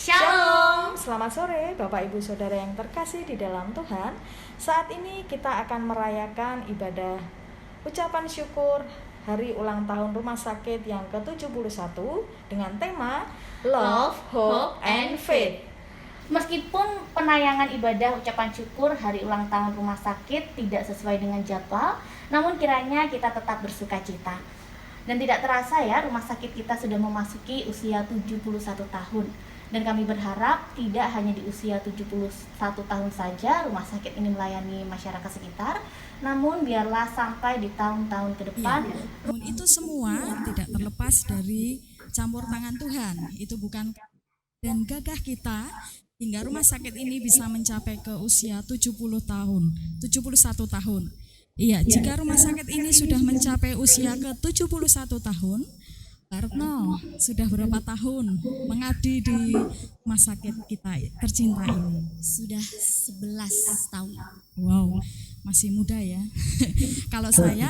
Shalom. Selamat sore Bapak Ibu Saudara yang terkasih di dalam Tuhan. Saat ini kita akan merayakan ibadah ucapan syukur hari ulang tahun Rumah Sakit yang ke-71 dengan tema Love, Hope, and Faith. Meskipun penayangan ibadah ucapan syukur hari ulang tahun Rumah Sakit tidak sesuai dengan jadwal, namun kiranya kita tetap bersuka cita. Dan tidak terasa ya, rumah sakit kita sudah memasuki usia 71 tahun. Dan kami berharap tidak hanya di usia 71 tahun saja rumah sakit ini melayani masyarakat sekitar, namun biarlah sampai di tahun-tahun ke depan. Itu semua tidak terlepas dari campur tangan Tuhan. Itu bukan dan gagah kita hingga rumah sakit ini bisa mencapai ke usia 70 tahun, 71 tahun. Iya, jika rumah sakit ini sudah mencapai usia ke-71 tahun, Pak Retno sudah berapa tahun mengabdi di rumah sakit kita tercinta ini? Sudah 11 tahun. Wow, masih muda ya. Kalau saya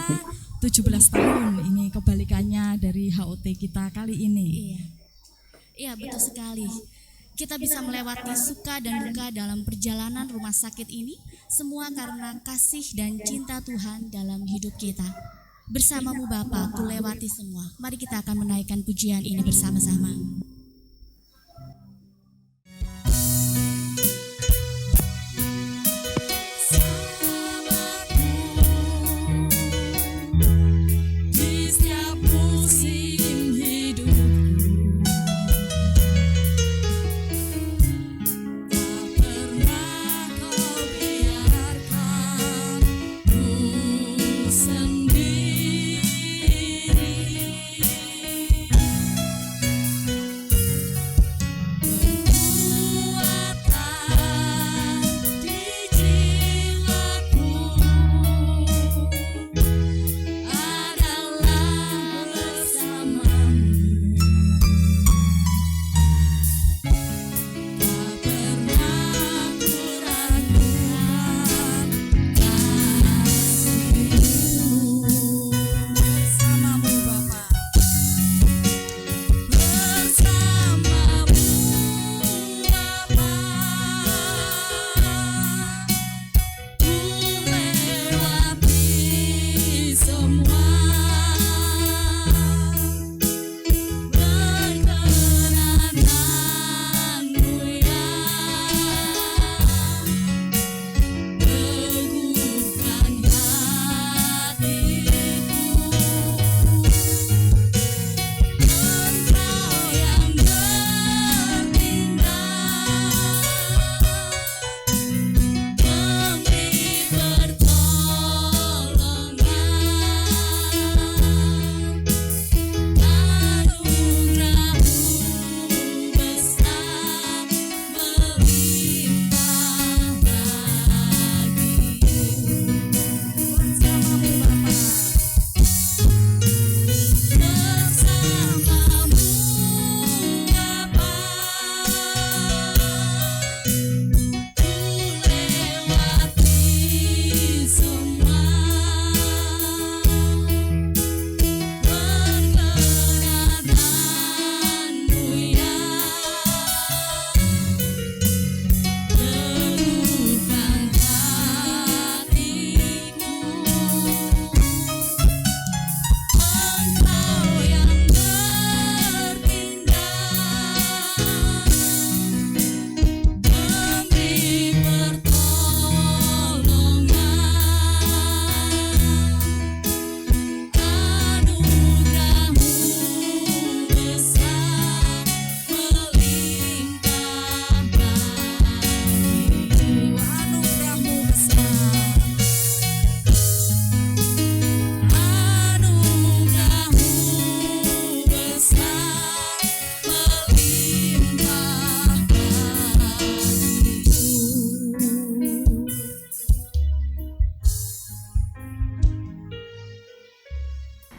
17 tahun, ini kebalikannya dari HOT kita kali ini. Iya, betul sekali. Kita bisa melewati suka dan duka dalam perjalanan rumah sakit ini, semua karena kasih dan cinta Tuhan dalam hidup kita. Bersamamu Bapa, ku lewati semua. Mari kita akan menaikkan pujian ini bersama-sama.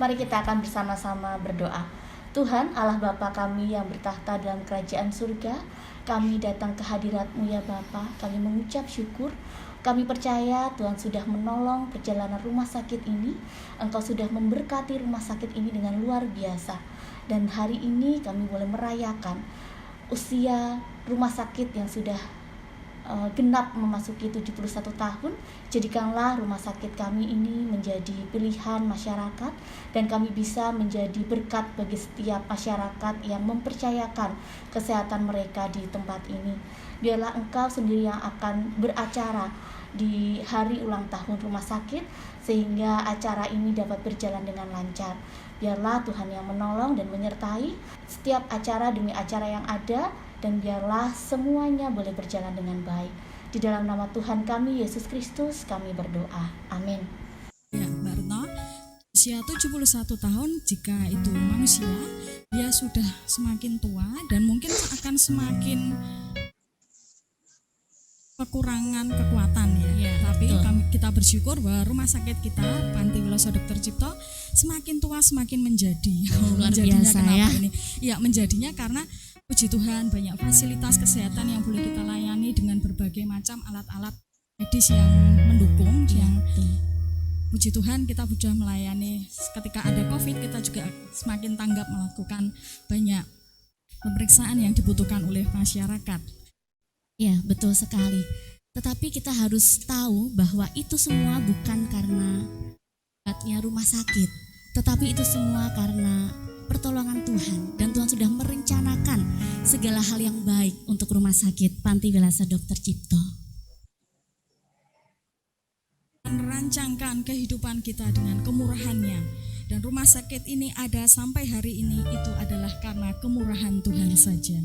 Mari kita akan bersama-sama berdoa. Tuhan Allah Bapa kami yang bertahta dalam kerajaan surga, kami datang ke hadirat-Mu ya Bapa. Kami mengucap syukur. Kami percaya Tuhan sudah menolong perjalanan rumah sakit ini. Engkau sudah memberkati rumah sakit ini dengan luar biasa. Dan hari ini kami boleh merayakan usia rumah sakit yang sudah genap memasuki 71 tahun, jadikanlah rumah sakit kami ini menjadi pilihan masyarakat dan kami bisa menjadi berkat bagi setiap masyarakat yang mempercayakan kesehatan mereka di tempat ini. Biarlah Engkau sendiri yang akan beracara di hari ulang tahun rumah sakit sehingga acara ini dapat berjalan dengan lancar. Biarlah Tuhan yang menolong dan menyertai setiap acara demi acara yang ada, dan biarlah semuanya boleh berjalan dengan baik. Di dalam nama Tuhan kami, Yesus Kristus, kami berdoa. Amin. Ya, Mbak Retno, usia 71 tahun jika itu manusia, dia sudah semakin tua dan mungkin akan semakin kekurangan kekuatan ya. Tapi kita bersyukur bahwa rumah sakit kita, Panti Wiloso Dr. Cipto, semakin tua semakin menjadi. Luar biasa ya. Ini? Ya, menjadinya karena puji Tuhan banyak fasilitas kesehatan yang boleh kita layani dengan berbagai macam alat-alat medis yang mendukung. Puji Tuhan kita sudah melayani ketika ada COVID, kita juga semakin tanggap melakukan banyak pemeriksaan yang dibutuhkan oleh masyarakat. Ya, betul sekali. Tetapi kita harus tahu bahwa itu semua bukan karena hebatnya rumah sakit, tetapi itu semua karena pertolongan Tuhan, dan Tuhan sudah merencanakan segala hal yang baik untuk rumah sakit Panti Wiloso Dr. Cipto. Merancangkan kehidupan kita dengan kemurahannya, dan rumah sakit ini ada sampai hari ini itu adalah karena kemurahan Tuhan saja.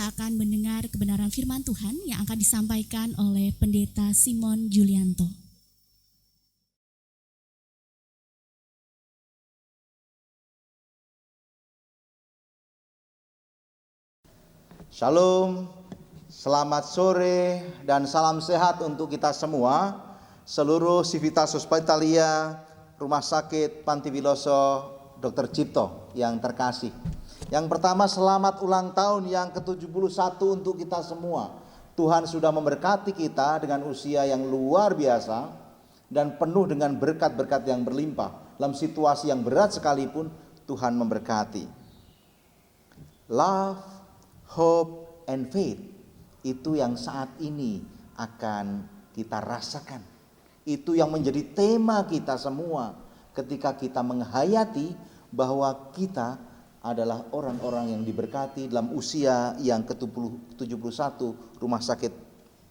kita akan mendengar kebenaran firman Tuhan yang akan disampaikan oleh Pendeta Simon Julianto. Shalom, selamat sore dan salam sehat untuk kita semua, seluruh Civitas Hospitalia, Rumah Sakit Panti Wiloso Dr. Cipto yang terkasih. Yang pertama, selamat ulang tahun yang ke-71 untuk kita semua. Tuhan sudah memberkati kita dengan usia yang luar biasa dan penuh dengan berkat-berkat yang berlimpah. Dalam situasi yang berat sekalipun, Tuhan memberkati. Love, hope, and faith, itu yang saat ini akan kita rasakan. Itu yang menjadi tema kita semua ketika kita menghayati bahwa kita adalah orang-orang yang diberkati dalam usia yang ke-71 rumah sakit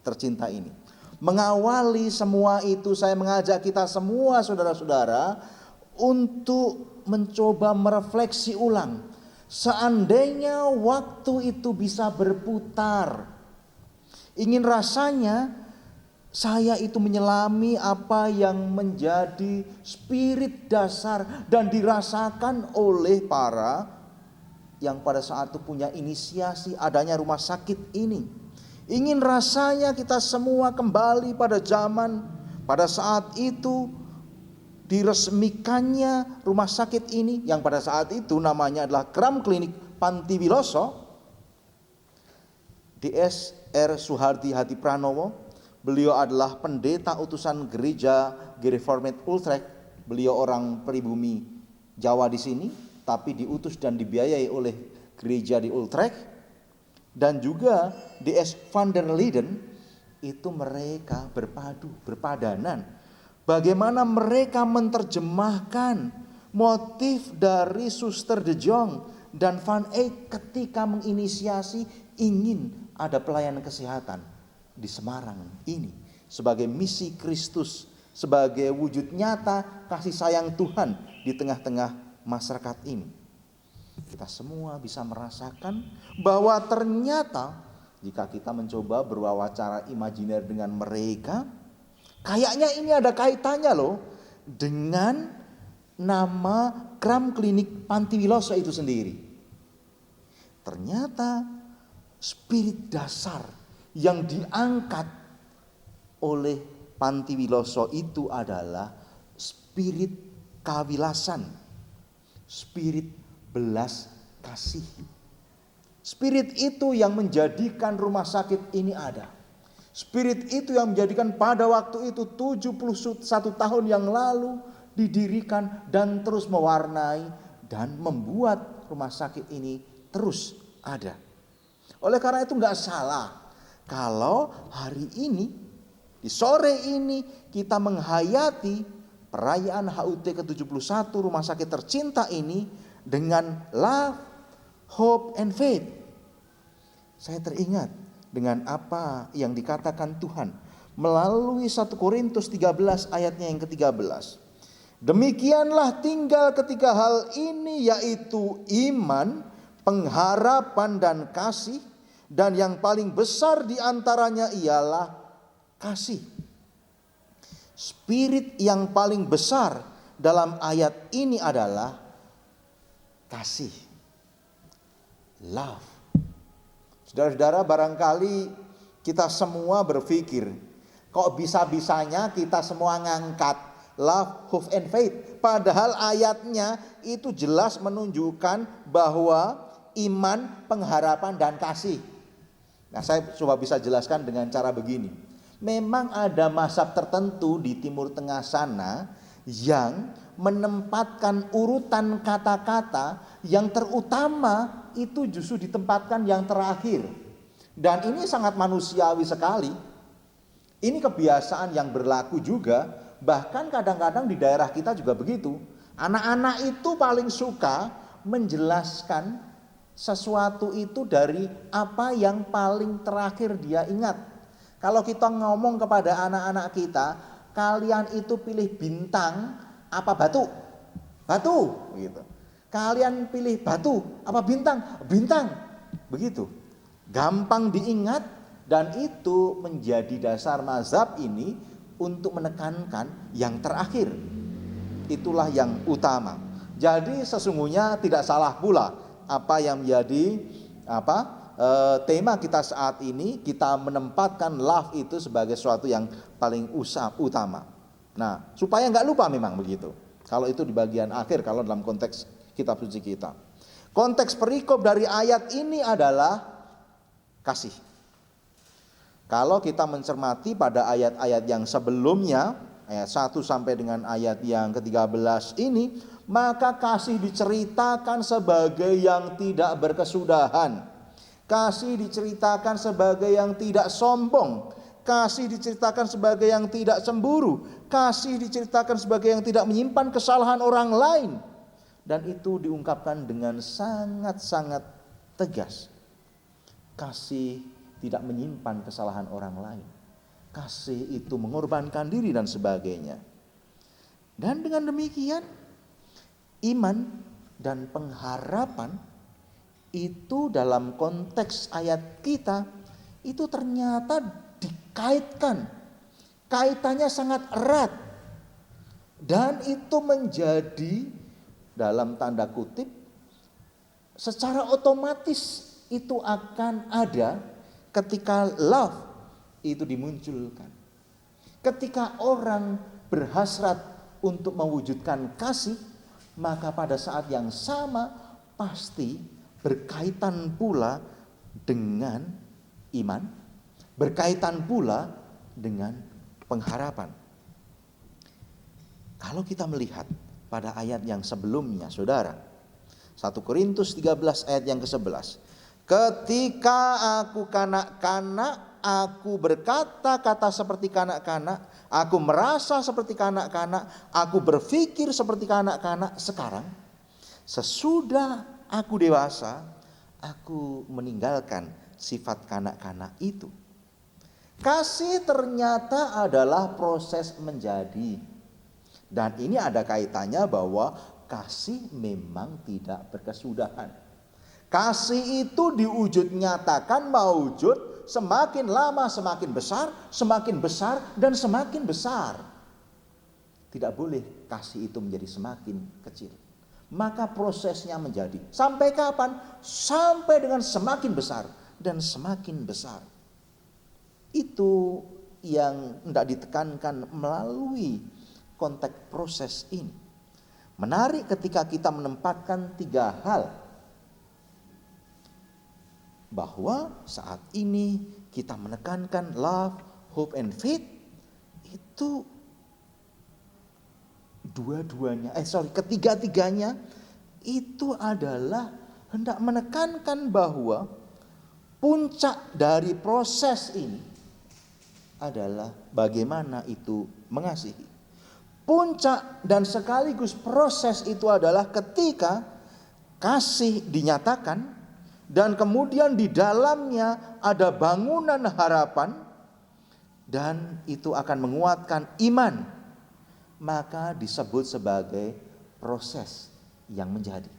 tercinta ini. Mengawali semua itu, saya mengajak kita semua saudara-saudara untuk mencoba merefleksi ulang. Seandainya waktu itu bisa berputar, ingin rasanya saya itu menyelami apa yang menjadi spirit dasar dan dirasakan oleh para yang pada saat itu punya inisiasi adanya rumah sakit ini. Ingin rasanya kita semua kembali pada zaman pada saat itu diresmikannya rumah sakit ini, yang pada saat itu namanya adalah Kram Klinik Panti Wiloso. DS.R. Suhardi Hadi Pranowo, beliau adalah pendeta utusan gereja Gereformed Utrecht. Beliau orang pribumi Jawa di sini, tapi diutus dan dibiayai oleh gereja di Utrecht. Dan juga DS van der Leyden, itu mereka berpadanan. Bagaimana mereka menerjemahkan motif dari Suster de Jong dan Van Eyck ketika menginisiasi ingin ada pelayanan kesehatan di Semarang ini sebagai misi Kristus, sebagai wujud nyata kasih sayang Tuhan di tengah-tengah masyarakat ini. Kita semua bisa merasakan bahwa ternyata jika kita mencoba berwawancara imajiner dengan mereka, kayaknya ini ada kaitannya loh dengan nama Kram Klinik Panti Wiloso itu sendiri. Ternyata spirit dasar yang diangkat oleh Panti Wiloso itu adalah spirit kawilasan, spirit belas kasih. Spirit itu yang menjadikan rumah sakit ini ada. Spirit itu yang menjadikan pada waktu itu 71 tahun yang lalu didirikan dan terus mewarnai dan membuat rumah sakit ini terus ada. Oleh karena itu enggak salah kalau hari ini di sore ini kita menghayati perayaan HUT ke-71 rumah sakit tercinta ini dengan love, hope, and faith. Saya teringat dengan apa yang dikatakan Tuhan melalui 1 Korintus 13 ayatnya yang ke-13. Demikianlah tinggal ketiga hal ini, yaitu iman, pengharapan, dan kasih. Dan yang paling besar di antaranya ialah kasih. Spirit yang paling besar dalam ayat ini adalah kasih. Love. Saudara-saudara, barangkali kita semua berpikir, kok bisa-bisanya kita semua ngangkat love, hope, and faith. Padahal ayatnya itu jelas menunjukkan bahwa iman, pengharapan, dan kasih. Nah, saya coba bisa jelaskan dengan cara begini. Memang ada mazhab tertentu di Timur Tengah sana yang menempatkan urutan kata-kata yang terutama itu justru ditempatkan yang terakhir. Dan ini sangat manusiawi sekali. Ini kebiasaan yang berlaku juga. Bahkan kadang-kadang di daerah kita juga begitu. Anak-anak itu paling suka menjelaskan sesuatu itu dari apa yang paling terakhir dia ingat. Kalau kita ngomong kepada anak-anak kita, kalian itu pilih bintang apa batu? Batu, gitu. Kalian pilih batu apa bintang? Bintang. Begitu. gampang diingat, dan itu menjadi dasar mazhab ini untuk menekankan yang terakhir. Itulah yang utama. Jadi sesungguhnya tidak salah pula apa yang menjadi tema kita saat ini. Kita menempatkan love itu sebagai sesuatu yang paling utama. Nah, supaya nggak lupa memang begitu. Kalau itu di bagian akhir, kalau dalam konteks kitab suci kita. Konteks perikop dari ayat ini adalah kasih. Kalau kita mencermati pada ayat-ayat yang sebelumnya, ayat 1 sampai dengan ayat yang ke-13 ini, maka kasih diceritakan sebagai yang tidak berkesudahan. Kasih diceritakan sebagai yang tidak sombong. Kasih diceritakan sebagai yang tidak cemburu. Kasih diceritakan sebagai yang tidak menyimpan kesalahan orang lain. Dan itu diungkapkan dengan sangat-sangat tegas. Kasih tidak menyimpan kesalahan orang lain. Kasih itu mengorbankan diri dan sebagainya. Dan dengan demikian, iman dan pengharapan itu dalam konteks ayat kita itu ternyata dikaitkan. Kaitannya sangat erat. Dan itu menjadi dalam tanda kutip secara otomatis itu akan ada ketika love itu dimunculkan. Ketika orang berhasrat untuk mewujudkan kasih, maka pada saat yang sama pasti berkaitan pula dengan iman, berkaitan pula dengan pengharapan. Kalau kita melihat pada ayat yang sebelumnya, saudara, 1 Korintus 13 ayat yang ke-11. Ketika aku kanak-kanak, aku berkata-kata seperti kanak-kanak, aku merasa seperti kanak-kanak, aku berpikir seperti kanak-kanak. Sekarang, sesudah aku dewasa, aku meninggalkan sifat kanak-kanak itu. Kasih ternyata adalah proses menjadi. Dan ini ada kaitannya bahwa kasih memang tidak berkesudahan. Kasih itu diwujud nyatakan mewujud semakin lama semakin besar dan semakin besar. Tidak boleh kasih itu menjadi semakin kecil. Maka prosesnya menjadi sampai kapan? Sampai dengan semakin besar dan semakin besar. Itu yang hendak ditekankan melalui konteks proses ini. Menarik ketika kita menempatkan 3 hal. Bahwa saat ini kita menekankan love, hope, and faith. Itu ketiga-tiganya itu adalah hendak menekankan bahwa puncak dari proses ini adalah bagaimana itu mengasihi. Puncak dan sekaligus proses itu adalah ketika kasih dinyatakan dan kemudian di dalamnya ada bangunan harapan dan itu akan menguatkan iman, maka disebut sebagai proses yang menjadi.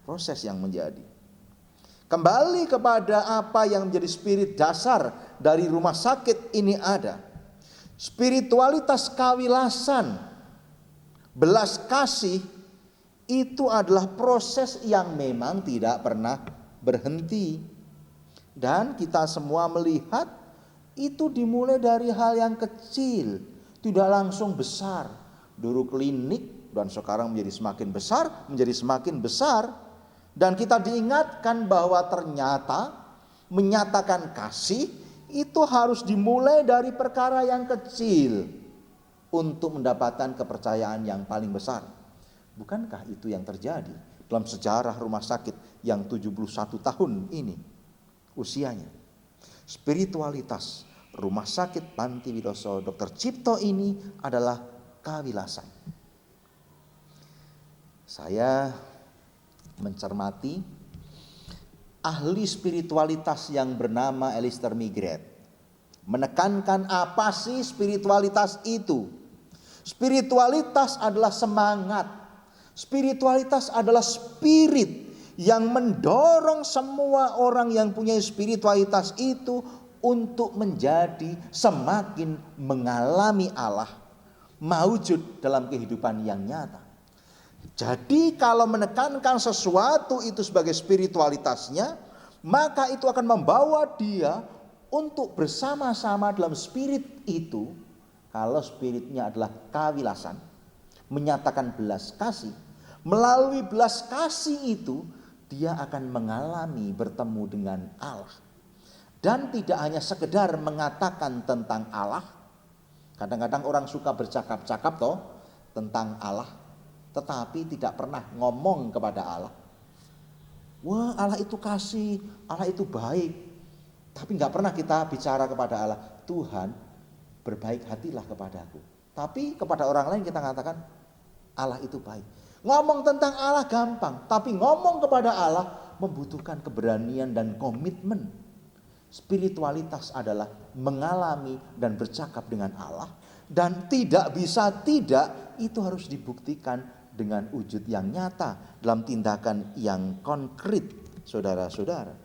Proses yang menjadi. Kembali kepada apa yang menjadi spirit dasar dari rumah sakit ini ada. Spiritualitas kawilasan, belas kasih itu adalah proses yang memang tidak pernah berhenti. Dan kita semua melihat itu dimulai dari hal yang kecil, tidak langsung besar. Dulu klinik dan sekarang menjadi semakin besar. Dan kita diingatkan bahwa ternyata menyatakan kasih itu harus dimulai dari perkara yang kecil untuk mendapatkan kepercayaan yang paling besar. Bukankah itu yang terjadi dalam sejarah rumah sakit yang 71 tahun ini usianya? Spiritualitas Rumah Sakit Panti Wiloso Dr. Cipto ini adalah kawilasan. Saya mencermati ahli spiritualitas yang bernama Alistair McGrath menekankan apa sih spiritualitas itu. Spiritualitas adalah semangat. Spiritualitas adalah spirit yang mendorong semua orang yang punya spiritualitas itu untuk menjadi semakin mengalami Allah mewujud dalam kehidupan yang nyata. Jadi kalau menekankan sesuatu itu sebagai spiritualitasnya, maka itu akan membawa dia untuk bersama-sama dalam spirit itu. Kalau spiritnya adalah kawilasan, menyatakan belas kasih. Melalui belas kasih itu dia akan mengalami bertemu dengan Allah. Dan tidak hanya sekedar mengatakan tentang Allah. Kadang-kadang orang suka bercakap-cakap toh tentang Allah, tetapi tidak pernah ngomong kepada Allah. Wah, Allah itu kasih, Allah itu baik. Tapi nggak pernah kita bicara kepada Allah, Tuhan berbaik hatilah kepadaku. Tapi kepada orang lain kita katakan Allah itu baik. Ngomong tentang Allah gampang, tapi ngomong kepada Allah membutuhkan keberanian dan komitmen. Spiritualitas adalah mengalami dan bercakap dengan Allah, dan tidak bisa tidak, itu harus dibuktikan dengan wujud yang nyata dalam tindakan yang konkret, saudara-saudara.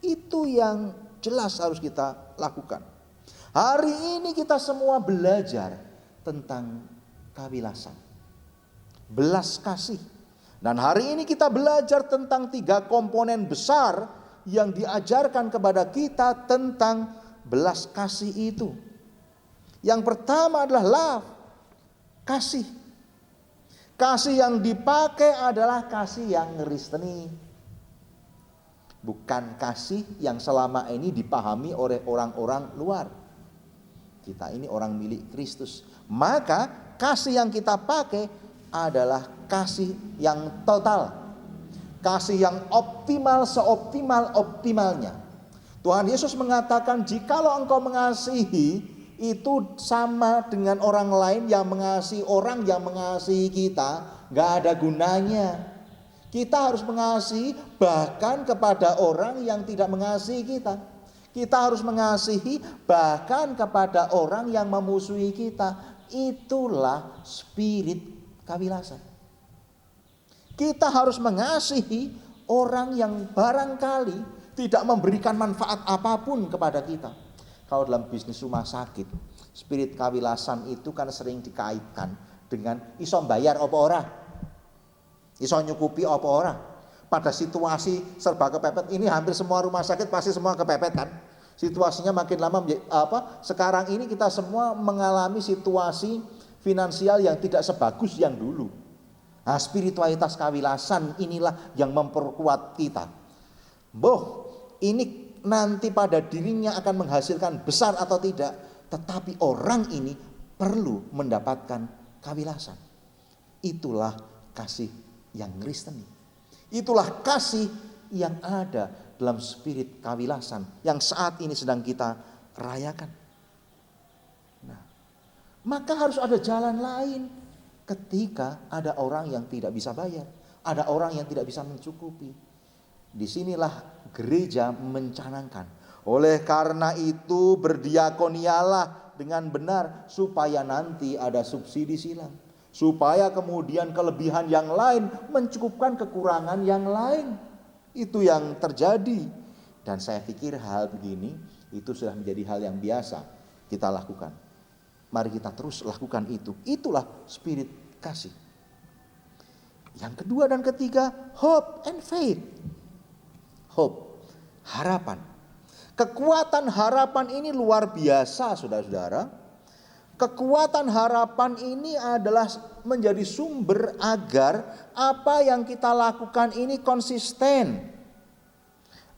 Itu yang jelas harus kita lakukan. Hari ini kita semua belajar tentang kawilasan, belas kasih. Dan hari ini kita belajar tentang 3 komponen besar yang diajarkan kepada kita tentang belas kasih itu. Yang pertama adalah love, kasih. Kasih yang dipakai adalah kasih yang Kristeni. Bukan kasih yang selama ini dipahami oleh orang-orang luar. Kita ini orang milik Kristus. Maka kasih yang kita pakai adalah kasih yang total. Kasih yang optimal, seoptimal-optimalnya. Tuhan Yesus mengatakan, jikalau engkau mengasihi, itu sama dengan orang lain yang mengasihi orang yang mengasihi kita, gak ada gunanya. Kita harus mengasihi bahkan kepada orang yang tidak mengasihi kita. Kita harus mengasihi bahkan kepada orang yang memusuhi kita. Itulah spirit kawilasan. Kita harus mengasihi orang yang barangkali tidak memberikan manfaat apapun kepada kita. Kalau dalam bisnis rumah sakit, spirit kawilasan itu kan sering dikaitkan dengan iso bayar apa ora, iso nyukupi apa ora. Pada situasi serba kepepet ini, hampir semua rumah sakit pasti semua kepepet kan. Situasinya makin lama sekarang ini kita semua mengalami situasi finansial yang tidak sebagus yang dulu. Nah, spiritualitas kawilasan inilah yang memperkuat kita. Ini nanti pada dirinya akan menghasilkan besar atau tidak, tetapi orang ini perlu mendapatkan kawilasan. Itulah kasih yang Kristeni. Itulah kasih yang ada dalam spirit kawilasan yang saat ini sedang kita rayakan. Nah, maka harus ada jalan lain. Ketika ada orang yang tidak bisa bayar, ada orang yang tidak bisa mencukupi. Disinilah gereja mencanangkan. Oleh karena itu berdiakonialah dengan benar supaya nanti ada subsidi silang. Supaya kemudian kelebihan yang lain mencukupkan kekurangan yang lain. Itu yang terjadi. Dan saya pikir hal begini itu sudah menjadi hal yang biasa kita lakukan. Mari kita terus lakukan itu. Itulah spirit kasih. Yang kedua dan ketiga, hope and faith. Hope, harapan. Kekuatan harapan ini luar biasa, saudara-saudara. Kekuatan harapan ini adalah menjadi sumber agar apa yang kita lakukan ini konsisten.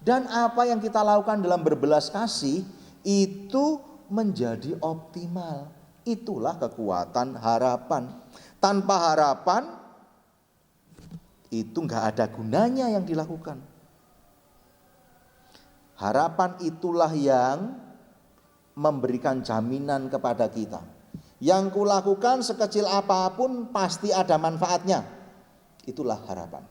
Dan apa yang kita lakukan dalam berbelas kasih itu menjadi optimal. Itulah kekuatan harapan. Tanpa harapan itu gak ada gunanya yang dilakukan. Harapan itulah yang memberikan jaminan kepada kita. Yang kulakukan sekecil apapun pasti ada manfaatnya. Itulah harapan.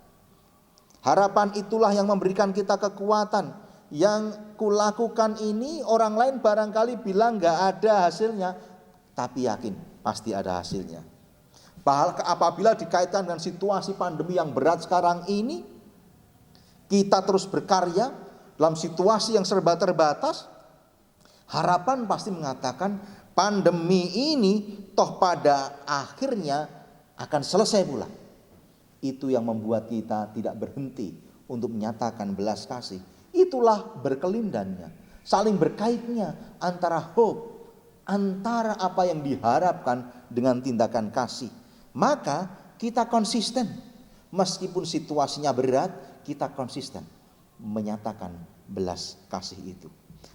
Harapan itulah yang memberikan kita kekuatan. Yang kulakukan ini orang lain barangkali bilang gak ada hasilnya, tapi yakin pasti ada hasilnya. Apabila dikaitkan dengan situasi pandemi yang berat sekarang ini, kita terus berkarya dalam situasi yang serba terbatas, harapan pasti mengatakan pandemi ini toh pada akhirnya akan selesai pula. Itu yang membuat kita tidak berhenti untuk menyatakan belas kasih. Itulah berkelindannya, saling berkaitnya antara hope, antara apa yang diharapkan dengan tindakan kasih. Maka kita konsisten, meskipun situasinya berat, kita konsisten menyatakan belas kasih itu.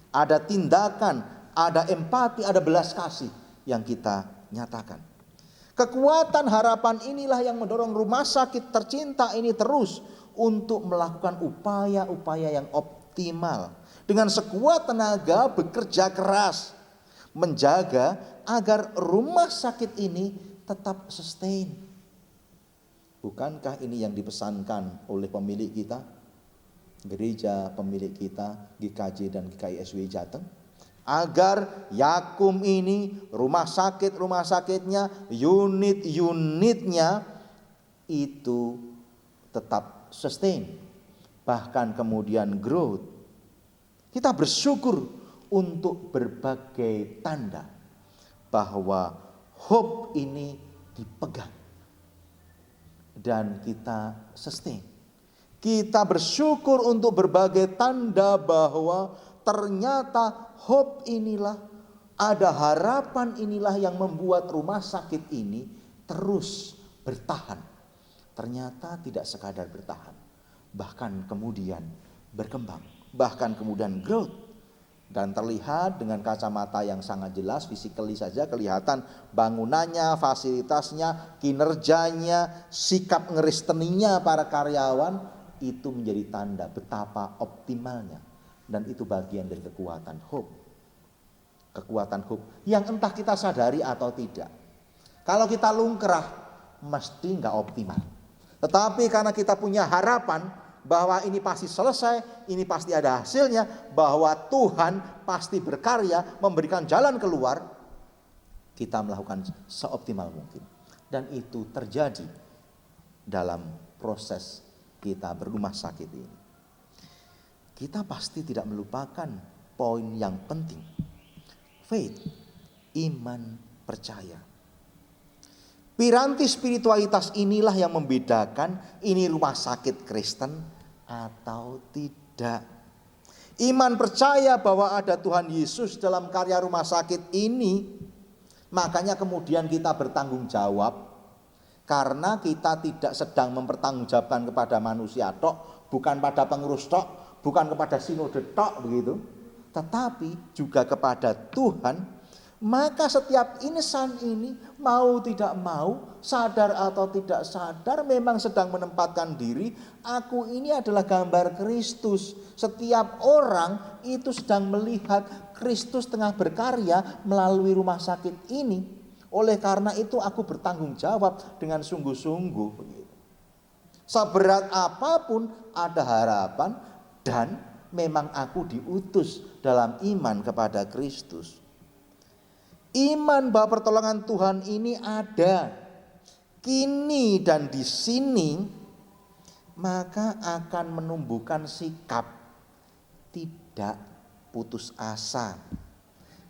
Ada tindakan, ada empati, ada belas kasih yang kita nyatakan. Kekuatan harapan inilah yang mendorong rumah sakit tercinta ini terus untuk melakukan upaya-upaya yang optimal. Dengan sekuat tenaga bekerja keras menjaga agar rumah sakit ini tetap sustain. Bukankah ini yang dipesankan oleh pemilik kita, gereja pemilik kita, GKJ dan GKISW Jateng? Agar Yakum ini, rumah sakitnya, unit-unitnya itu tetap sustain, bahkan kemudian growth. Kita bersyukur untuk berbagai tanda bahwa hope ini dipegang dan kita sustain. Kita bersyukur untuk berbagai tanda bahwa ternyata hope inilah, ada harapan inilah yang membuat rumah sakit ini terus bertahan. Ternyata tidak sekadar bertahan, bahkan kemudian berkembang, bahkan kemudian growth. Dan terlihat dengan kacamata yang sangat jelas, physically saja kelihatan bangunannya, fasilitasnya, kinerjanya, sikap ngeristeninya para karyawan, itu menjadi tanda betapa optimalnya. Dan itu bagian dari kekuatan hope. Kekuatan hope yang entah kita sadari atau tidak. Kalau kita lungkrah, mesti nggak optimal. Tetapi karena kita punya harapan bahwa ini pasti selesai, ini pasti ada hasilnya, bahwa Tuhan pasti berkarya memberikan jalan keluar, kita melakukan seoptimal mungkin. Dan itu terjadi dalam proses kita berumah sakit ini. Kita pasti tidak melupakan poin yang penting. Faith, iman, percaya. Piranti spiritualitas inilah yang membedakan ini rumah sakit Kristen atau tidak. Iman percaya bahwa ada Tuhan Yesus dalam karya rumah sakit ini, makanya kemudian kita bertanggung jawab. Karena kita tidak sedang mempertanggungjawabkan kepada manusia tok, bukan pada pengurus tok, bukan kepada sinode tok begitu, tetapi juga kepada Tuhan. Maka setiap insan ini mau tidak mau, sadar atau tidak sadar, memang sedang menempatkan diri, aku ini adalah gambar Kristus. Setiap orang itu sedang melihat Kristus tengah berkarya melalui rumah sakit ini. Oleh karena itu aku bertanggung jawab dengan sungguh-sungguh. Seberat apapun ada harapan, dan memang aku diutus dalam iman kepada Kristus. Iman bahwa pertolongan Tuhan ini ada kini dan di sini, maka akan menumbuhkan sikap tidak putus asa.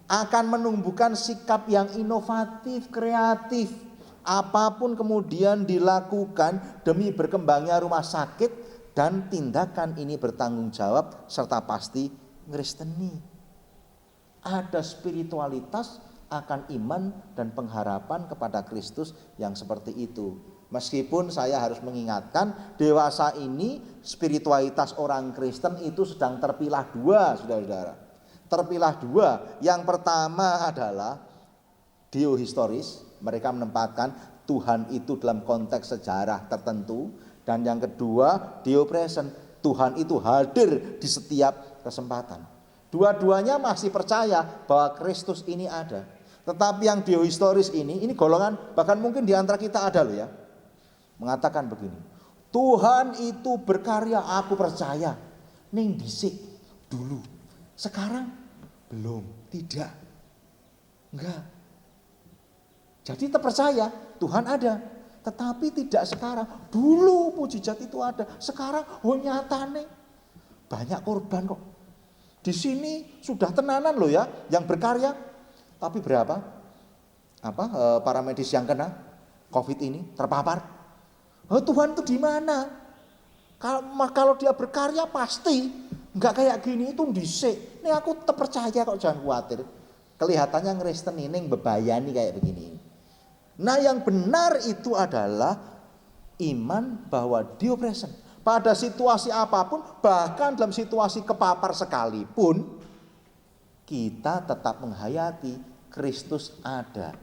Akan menumbuhkan sikap yang inovatif, kreatif. Apapun kemudian dilakukan demi berkembangnya rumah sakit, dan tindakan ini bertanggung jawab serta pasti ngristeni. Ada spiritualitas akan iman dan pengharapan kepada Kristus yang seperti itu. Meskipun saya harus mengingatkan, dewasa ini spiritualitas orang Kristen itu sedang terpilah dua, saudara-saudara. Terpilah dua. Yang pertama adalah diohistoris, mereka menempatkan Tuhan itu dalam konteks sejarah tertentu. Dan yang kedua diopresent, Tuhan itu hadir di setiap kesempatan. Dua-duanya masih percaya bahwa Kristus ini ada. Tetapi yang diohistoris ini golongan, bahkan mungkin di antara kita ada loh ya, mengatakan begini, Tuhan itu berkarya, aku percaya, ning dhisik dulu, sekarang belum, tidak, enggak. Jadi terpercaya Tuhan ada, Tetapi tidak sekarang. Dulu mujizat itu ada, sekarang nyatane banyak korban kok. Di sini sudah tenanan loh ya yang berkarya. Tapi berapa? Para medis yang kena COVID ini terpapar. Tuhan itu di mana? Kalau dia berkarya pasti nggak kayak gini itu dhisik. Ini aku terpercaya kok, jangan khawatir. Kelihatannya ngeresten ini bebayani kayak begini. Nah yang benar itu adalah iman bahwa Dia present. Pada situasi apapun, bahkan dalam situasi kepapar sekalipun, kita tetap menghayati Kristus ada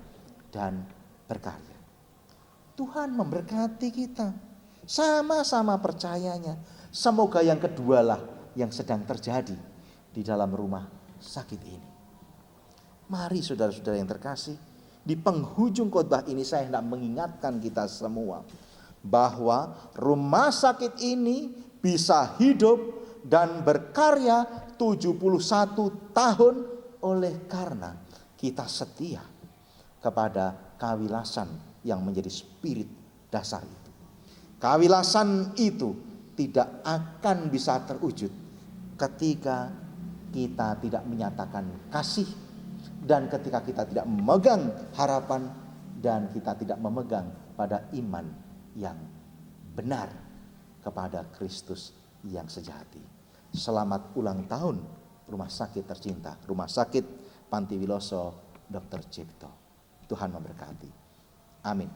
dan berkarya. Tuhan memberkati kita. Sama-sama percayanya. Semoga yang kedualah yang sedang terjadi di dalam rumah sakit ini. Mari saudara-saudara yang terkasih, di penghujung khotbah ini saya hendak mengingatkan kita semua bahwa rumah sakit ini bisa hidup dan berkarya 71 tahun oleh karena kita setia kepada kawilasan yang menjadi spirit dasar itu. Kawilasan itu tidak akan bisa terwujud ketika kita tidak menyatakan kasih dan ketika kita tidak memegang harapan dan kita tidak memegang pada iman yang benar kepada Kristus yang sejati. Selamat ulang tahun Rumah Sakit tercinta, Rumah Sakit Panti Wiloso Dr. Cipto. Tuhan memberkati. Amin.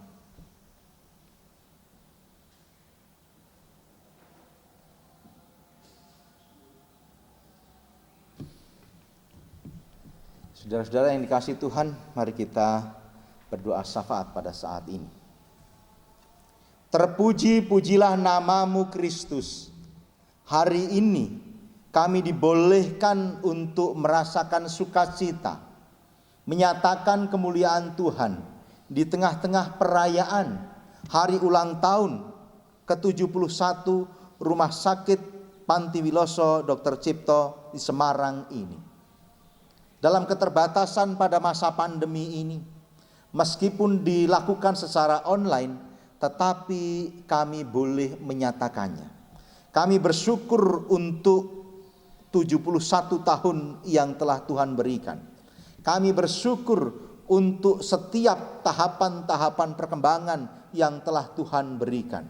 Saudara-saudara yang dikasihi Tuhan, mari kita berdoa syafaat pada saat ini. Terpuji-pujilah namamu Kristus. Hari ini kami dibolehkan untuk merasakan sukacita, menyatakan kemuliaan Tuhan di tengah-tengah perayaan hari ulang tahun ke-71 Rumah Sakit Panti Wiloso Dr. Cipto di Semarang ini. Dalam keterbatasan pada masa pandemi ini, meskipun dilakukan secara online, tetapi kami boleh menyatakannya. Kami bersyukur untuk 71 tahun yang telah Tuhan berikan. Kami bersyukur untuk setiap tahapan-tahapan perkembangan yang telah Tuhan berikan.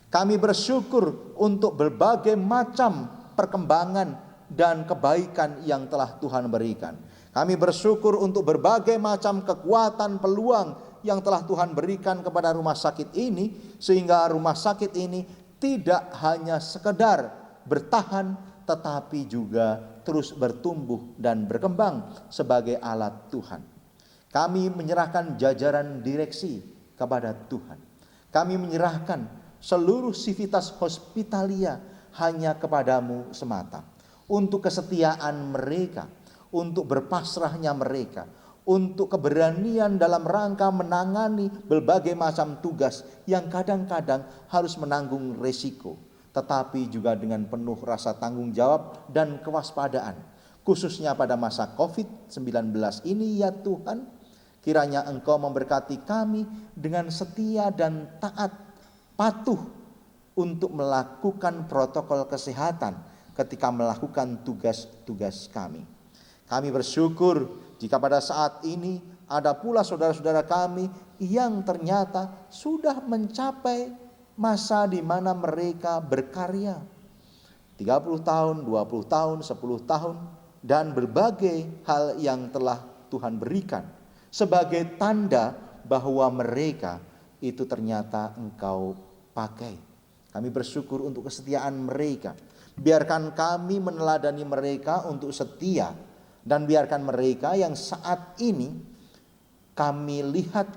Kami bersyukur untuk berbagai macam perkembangan dan kebaikan yang telah Tuhan berikan. Kami bersyukur untuk berbagai macam kekuatan peluang yang telah Tuhan berikan kepada rumah sakit ini, sehingga rumah sakit ini tidak hanya sekedar bertahan, tetapi juga terus bertumbuh dan berkembang sebagai alat Tuhan. Kami menyerahkan jajaran direksi kepada Tuhan. Kami menyerahkan seluruh sivitas hospitalia hanya kepadamu semata. Untuk kesetiaan mereka, untuk berpasrahnya mereka, untuk keberanian dalam rangka menangani berbagai macam tugas yang kadang-kadang harus menanggung resiko, tetapi juga dengan penuh rasa tanggung jawab dan kewaspadaan. Khususnya pada masa COVID-19 ini ya Tuhan, kiranya Engkau memberkati kami dengan setia dan taat, patuh untuk melakukan protokol kesehatan ketika melakukan tugas-tugas kami. Kami bersyukur jika pada saat ini ada pula saudara-saudara kami yang ternyata sudah mencapai masa di mana mereka berkarya 30 tahun, 20 tahun, 10 tahun dan berbagai hal yang telah Tuhan berikan sebagai tanda bahwa mereka itu ternyata Engkau pakai. Kami bersyukur untuk kesetiaan mereka. Biarkan kami meneladani mereka untuk setia. Dan biarkan mereka yang saat ini kami lihat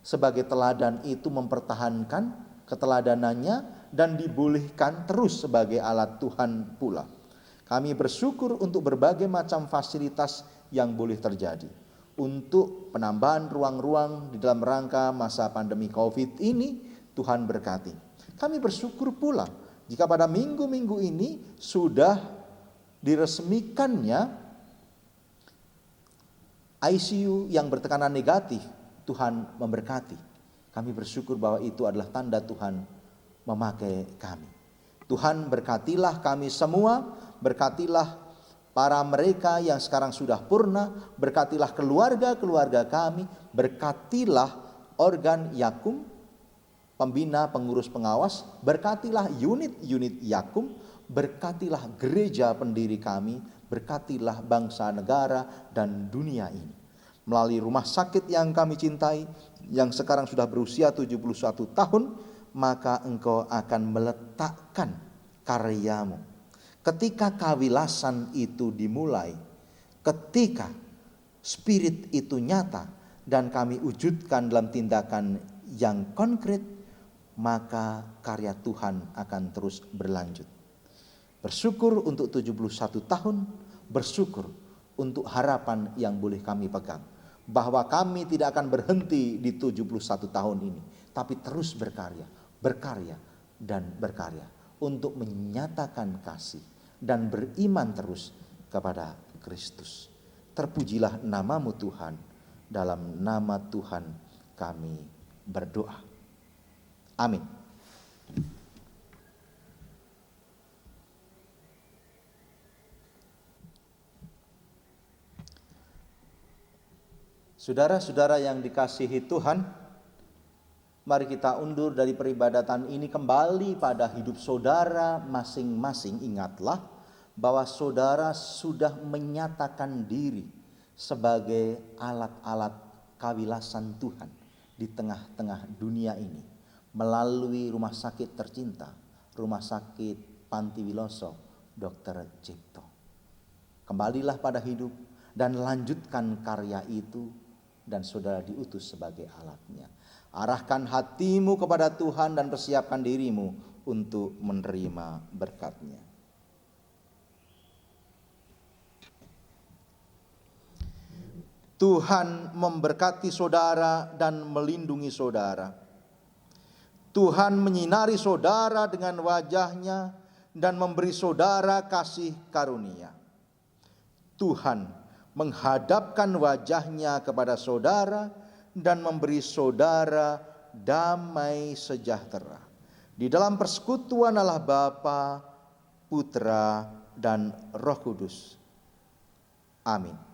sebagai teladan itu mempertahankan keteladanannya dan dibolehkan terus sebagai alat Tuhan pula. Kami bersyukur untuk berbagai macam fasilitas yang boleh terjadi. Untuk penambahan ruang-ruang di dalam rangka masa pandemi COVID ini, Tuhan berkati. Kami bersyukur pula jika pada minggu-minggu ini sudah diresmikannya ICU yang bertekanan negatif, Tuhan memberkati. Kami bersyukur bahwa itu adalah tanda Tuhan memakai kami. Tuhan berkatilah kami semua, berkatilah para mereka yang sekarang sudah purna, berkatilah keluarga-keluarga kami, berkatilah organ Yakum, pembina, pengurus, pengawas, berkatilah unit-unit Yakum, berkatilah gereja pendiri kami, berkatilah bangsa, negara, dan dunia ini. Melalui rumah sakit yang kami cintai, yang sekarang sudah berusia 71 tahun, maka Engkau akan meletakkan karyamu. Ketika kawilasan itu dimulai, ketika spirit itu nyata dan kami wujudkan dalam tindakan yang konkret, maka karya Tuhan akan terus berlanjut. Bersyukur untuk 71 tahun, bersyukur untuk harapan yang boleh kami pegang. Bahwa kami tidak akan berhenti di 71 tahun ini, tapi terus berkarya, dan berkarya untuk menyatakan kasih dan beriman terus kepada Kristus. Terpujilah namamu Tuhan, dalam nama Tuhan kami berdoa. Amin. Saudara-saudara yang dikasihi Tuhan, mari kita undur dari peribadatan ini kembali pada hidup saudara masing-masing. Ingatlah bahwa saudara sudah menyatakan diri sebagai alat-alat kawilasan Tuhan di tengah-tengah dunia ini melalui rumah sakit tercinta, Rumah Sakit Panti Wiloso Dr. Cipto. Kembalilah pada hidup dan lanjutkan karya itu, dan saudara diutus sebagai alatnya. Arahkan hatimu kepada Tuhan dan persiapkan dirimu untuk menerima berkat-Nya. Tuhan memberkati saudara dan melindungi saudara. Tuhan menyinari saudara dengan wajah-Nya dan memberi saudara kasih karunia. Tuhan menghadapkan wajah-Nya kepada saudara dan memberi saudara damai sejahtera. Di dalam persekutuan Allah Bapa, Putra, dan Roh Kudus. Amin.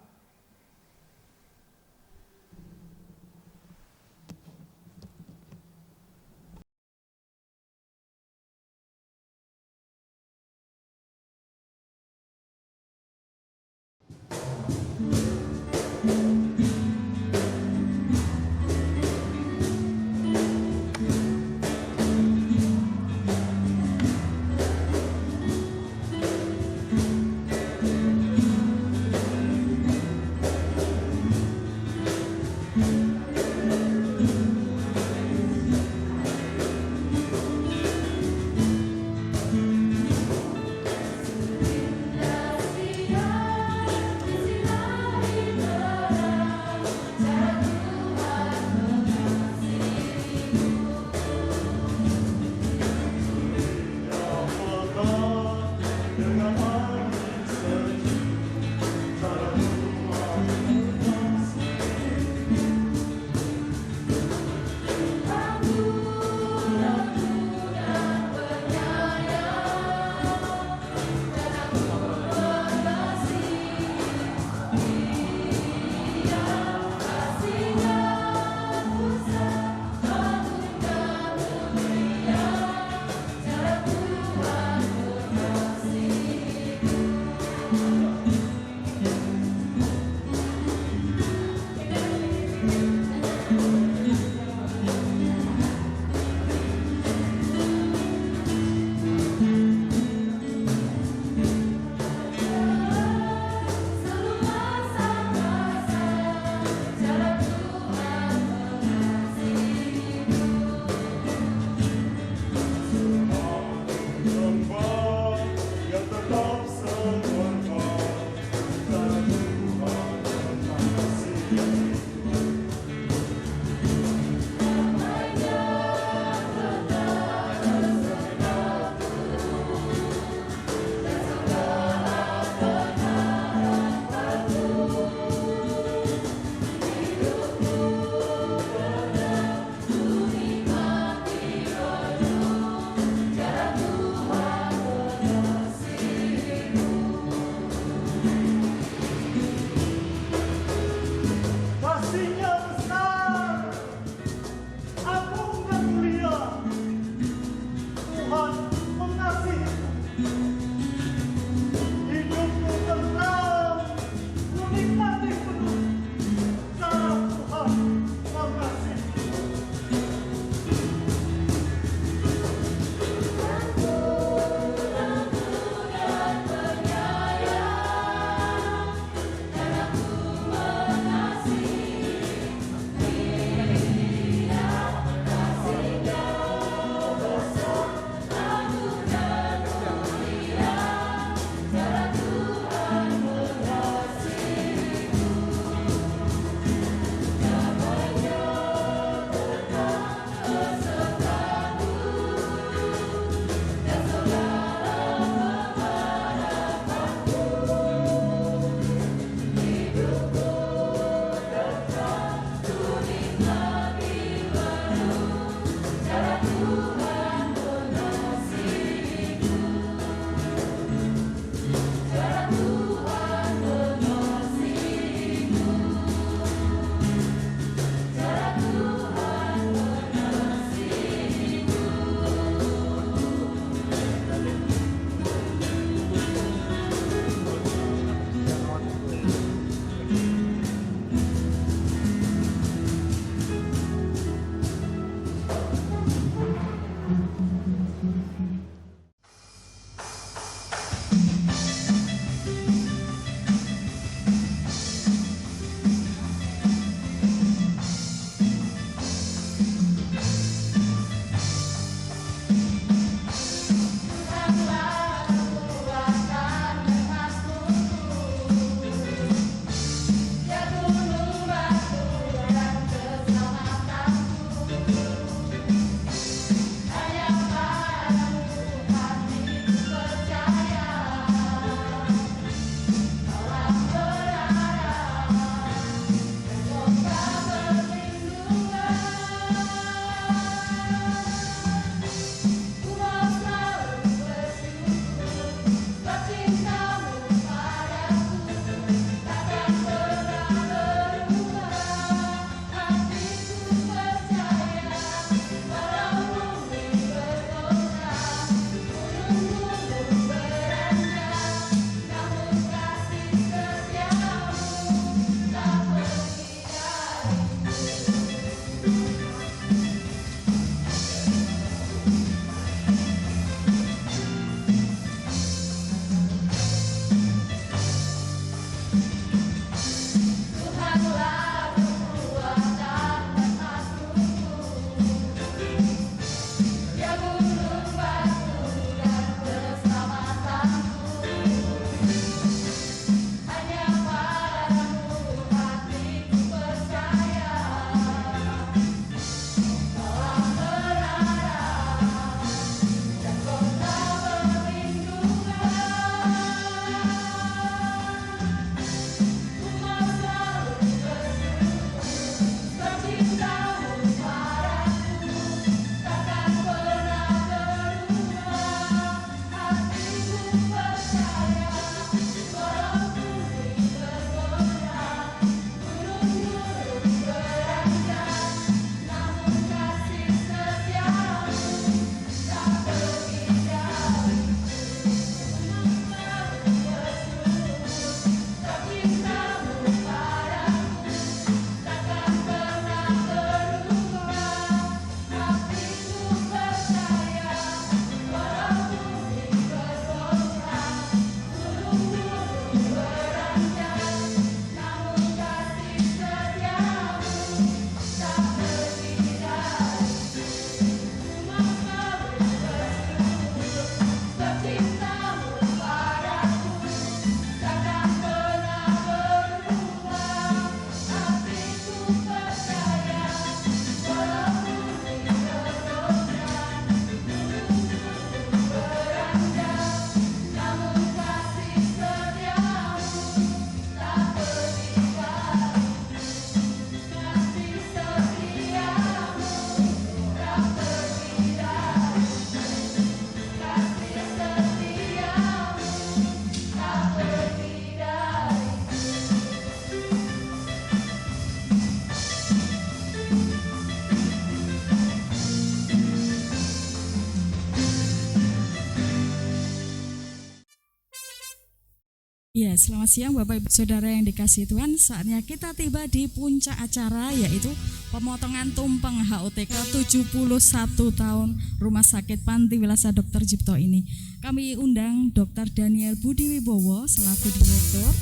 selamat siang Bapak Ibu Saudara yang dikasihi Tuhan. Saatnya kita tiba di puncak acara, yaitu pemotongan tumpeng HUT ke-71 tahun Rumah Sakit Panti Wilasa Dr. Cipto ini. Kami undang Dr. Daniel Budi Wibowo selaku direktur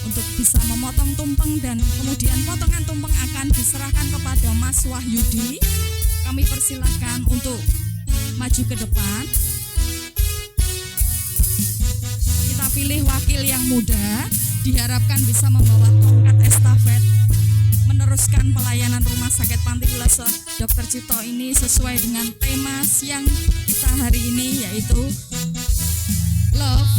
untuk bisa memotong tumpeng, dan kemudian potongan tumpeng akan diserahkan kepada Mas Wahyudi. Kami persilahkan untuk maju ke depan. Kita pilih wakil yang muda, diharapkan bisa membawa tongkat estafet meneruskan pelayanan Rumah Sakit Panti Wilasa Dr. Cipto ini sesuai dengan tema siang kita hari ini, yaitu Love.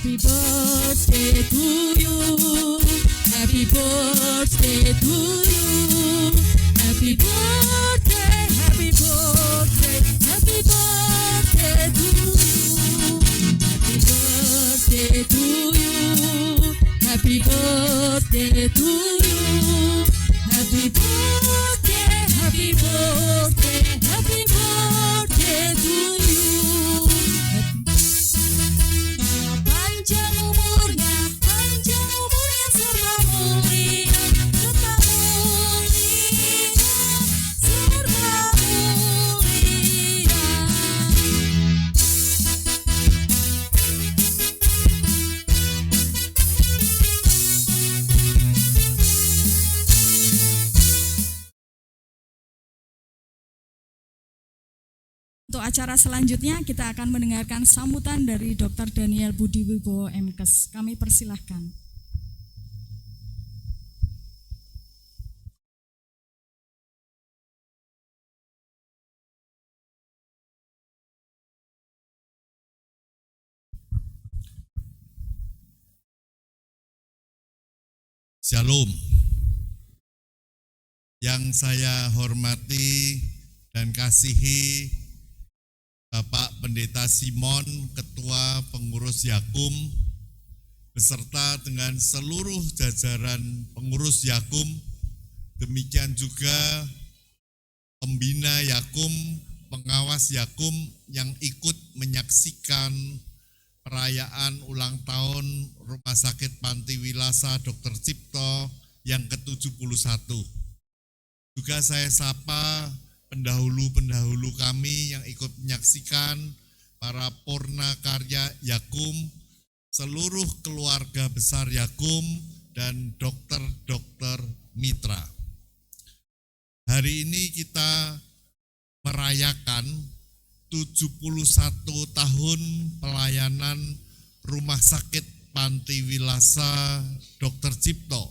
Happy birthday to you. Happy birthday to you. Happy birthday, happy birthday, happy birthday to you. Happy birthday to you. Happy birthday to you. Happy birthday, happy birthday, happy birthday to you. Panjang umurnya serta mulia, serta mulia, serta mulia. Untuk acara selanjutnya kita akan mendengarkan sambutan dari Dr. Daniel Budi Wibowo MKes. Kami persilahkan. Shalom. Yang saya hormati dan kasihi Bapak Pendeta Simon, Ketua Pengurus Yakum, beserta dengan seluruh jajaran pengurus Yakum, demikian juga pembina Yakum, pengawas Yakum yang ikut menyaksikan perayaan ulang tahun Rumah Sakit Panti Wilasa Dr. Cipto yang ke-71. Juga saya sapa pendahulu-pendahulu kami yang ikut menyaksikan, para Purna Karya Yakum, seluruh keluarga besar Yakum, dan dokter-dokter mitra. Hari ini kita merayakan 71 tahun pelayanan Rumah Sakit Panti Wilasa Dr. Cipto.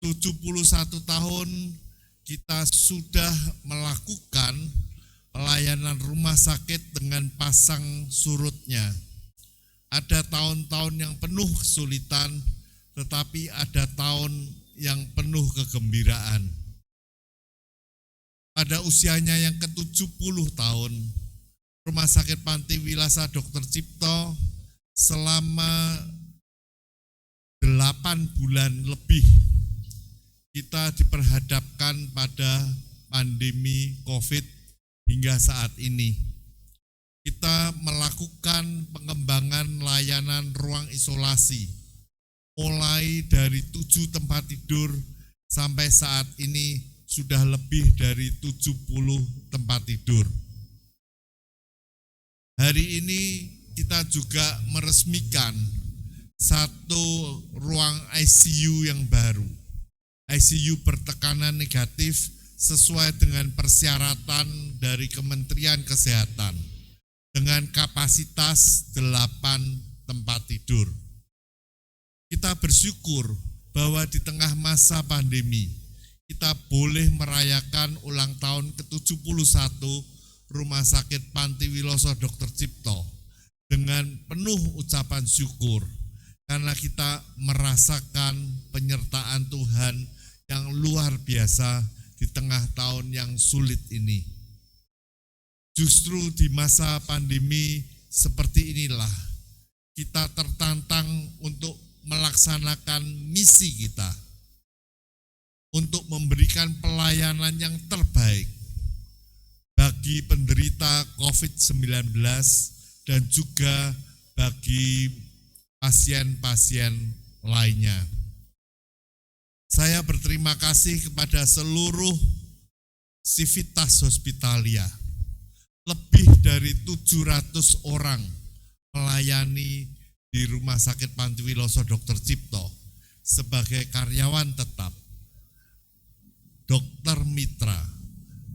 71 tahun kita sudah melakukan pelayanan rumah sakit dengan pasang surutnya. Ada tahun-tahun yang penuh kesulitan, tetapi ada tahun yang penuh kegembiraan. Pada usianya yang ke-70 tahun, Rumah Sakit Panti Wilasa Dr. Cipto selama 8 bulan lebih kita diperhadapkan pada pandemi COVID hingga saat ini. Kita melakukan pengembangan layanan ruang isolasi, mulai dari 7 tempat tidur sampai saat ini sudah lebih dari 70 tempat tidur. Hari ini kita juga meresmikan satu ruang ICU yang baru. ICU bertekanan negatif sesuai dengan persyaratan dari Kementerian Kesehatan dengan kapasitas 8 tempat tidur. Kita bersyukur bahwa di tengah masa pandemi kita boleh merayakan ulang tahun ke-71 Rumah Sakit Panti Wilasa Dr. Cipto dengan penuh ucapan syukur karena kita merasakan penyertaan Tuhan yang luar biasa di tengah tahun yang sulit ini. Justru di masa pandemi seperti inilah kita tertantang untuk melaksanakan misi kita, untuk memberikan pelayanan yang terbaik bagi penderita COVID-19 dan juga bagi pasien-pasien lainnya. Saya berterima kasih kepada seluruh Civitas Hospitalia. Lebih dari 700 orang melayani di Rumah Sakit Pantiwiloso Dr. Cipto sebagai karyawan tetap, dokter mitra,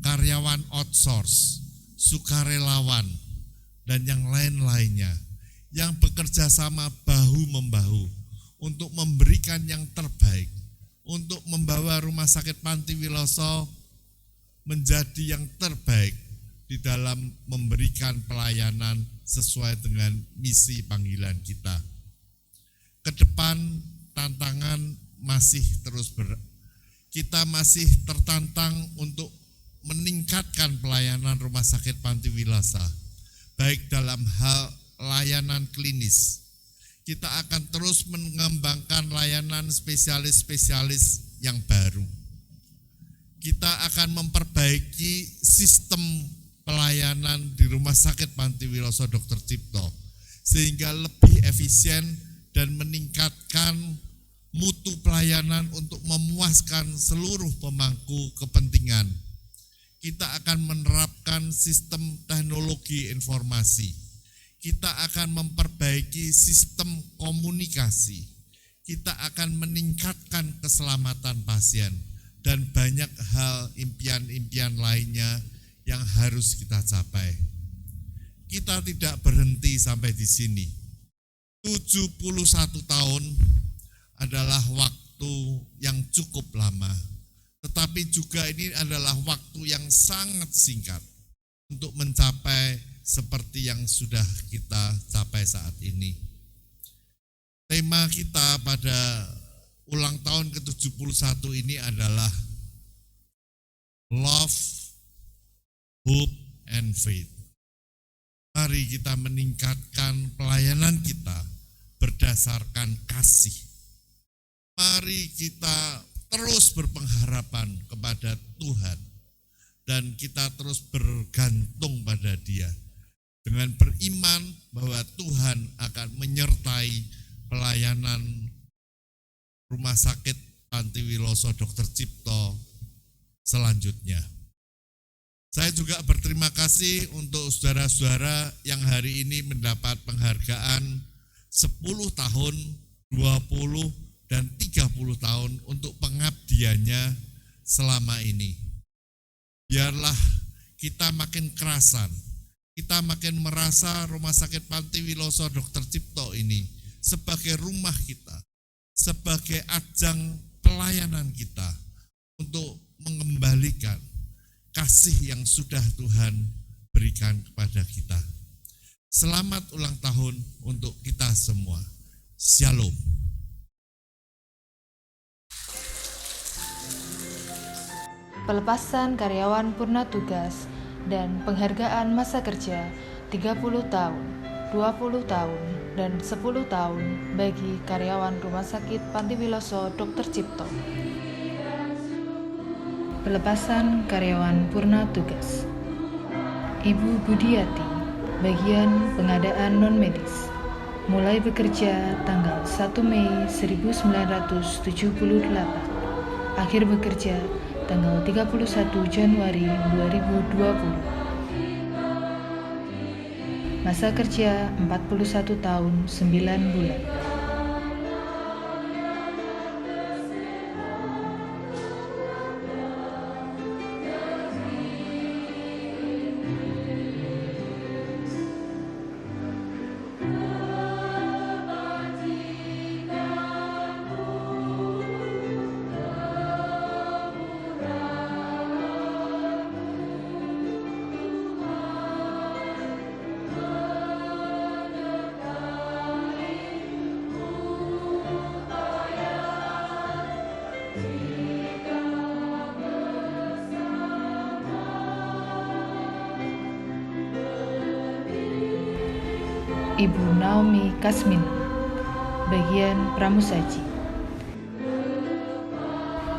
karyawan outsource, sukarelawan, dan yang lain-lainnya yang bekerja sama bahu-membahu untuk memberikan yang terbaik, untuk membawa Rumah Sakit Pantiwiloso menjadi yang terbaik di dalam memberikan pelayanan sesuai dengan misi panggilan kita. Ke depan tantangan masih terus kita masih tertantang untuk meningkatkan pelayanan Rumah Sakit Pantiwiloso, baik dalam hal layanan klinis. Kita akan terus mengembangkan layanan spesialis-spesialis yang baru. Kita akan memperbaiki sistem pelayanan di Rumah Sakit Pantiwiloso Dr. Cipto sehingga lebih efisien dan meningkatkan mutu pelayanan untuk memuaskan seluruh pemangku kepentingan. Kita akan menerapkan sistem teknologi informasi. Kita akan memperbaiki sistem komunikasi. Kita akan meningkatkan keselamatan pasien dan banyak hal impian-impian lainnya yang harus kita capai. Kita tidak berhenti sampai di sini. 71 tahun adalah waktu yang cukup lama, tetapi juga ini adalah waktu yang sangat singkat untuk mencapai seperti yang sudah kita capai saat ini. Tema kita pada ulang tahun ke-71 ini adalah Love, Hope, and Faith. Mari kita meningkatkan pelayanan kita berdasarkan kasih. Mari kita terus berpengharapan kepada Tuhan dan kita terus bergantung pada Dia dengan beriman bahwa Tuhan akan menyertai pelayanan Rumah Sakit Pantiwiloso Dr. Cipto selanjutnya. Saya juga berterima kasih untuk saudara-saudara yang hari ini mendapat penghargaan 10 tahun, 20 dan 30 tahun untuk pengabdiannya selama ini. Biarlah kita makin kerasan, kita makin merasa Rumah Sakit Pantiwiloso Dr. Cipto ini sebagai rumah kita, sebagai ajang pelayanan kita untuk mengembalikan kasih yang sudah Tuhan berikan kepada kita. Selamat ulang tahun untuk kita semua. Shalom. Pelepasan karyawan purna tugas dan penghargaan masa kerja 30 tahun, 20 tahun, dan 10 tahun bagi karyawan Rumah Sakit Pantiwiloso Dr. Cipto. Pelepasan karyawan purna tugas Ibu Budiati, bagian pengadaan non-medis, mulai bekerja tanggal 1 Mei 1978, akhir bekerja tanggal 31 Januari 2020. Masa kerja 41 tahun 9 bulan. Ibu Naomi Kasmin, bagian pramusaji.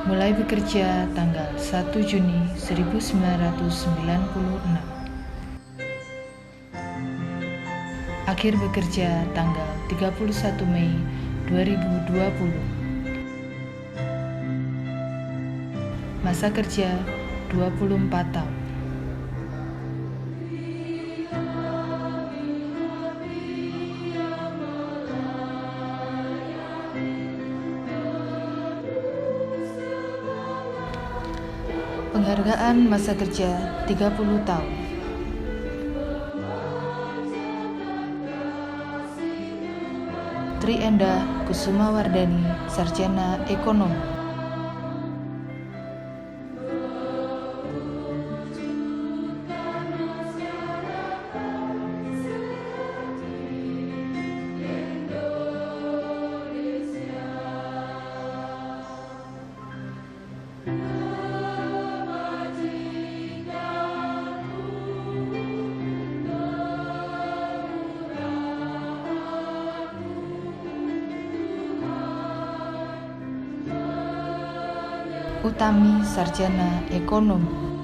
Mulai bekerja tanggal 1 Juni 1996. Akhir bekerja tanggal 31 Mei 2020. Masa kerja 24 tahun. Penghargaan masa kerja 30 tahun. Tri Endah Kusuma Wardani, Sarjana Ekonomi. Utami, Sarjana Ekonomi.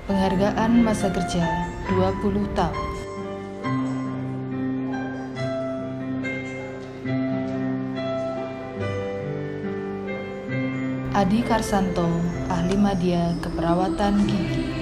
Penghargaan masa kerja 20 tahun. Adi Karsanto, ahli media keperawatan gigi.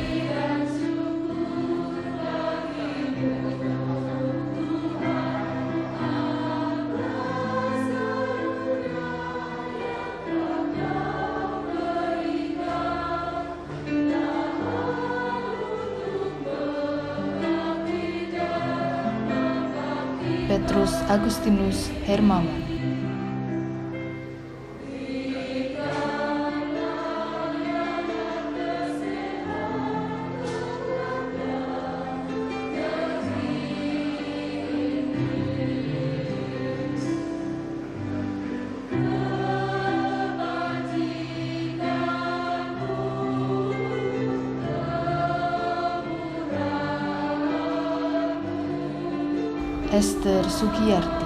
Petrus Agustinus Hermawan. Esther Sugiyarti.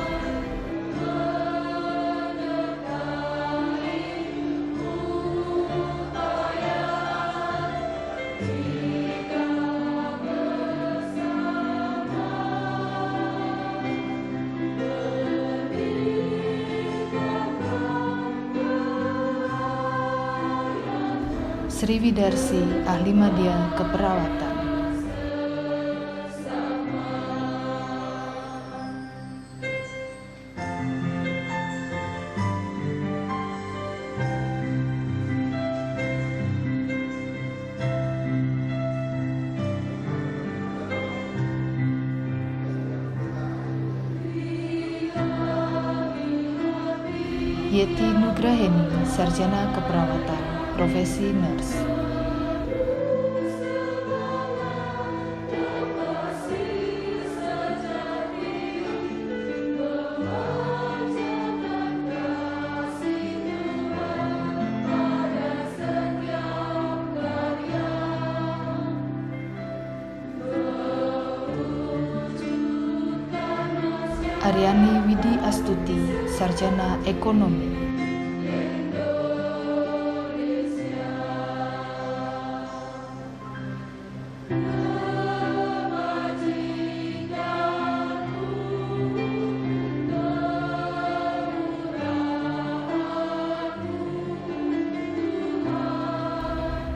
Sri Widarsi, ahli media keperawatan. Yeti Nugraheni, Sarjana Keperawatan, profesi nurse. Aryani Widi Astuti, Sarjana Ekonomi.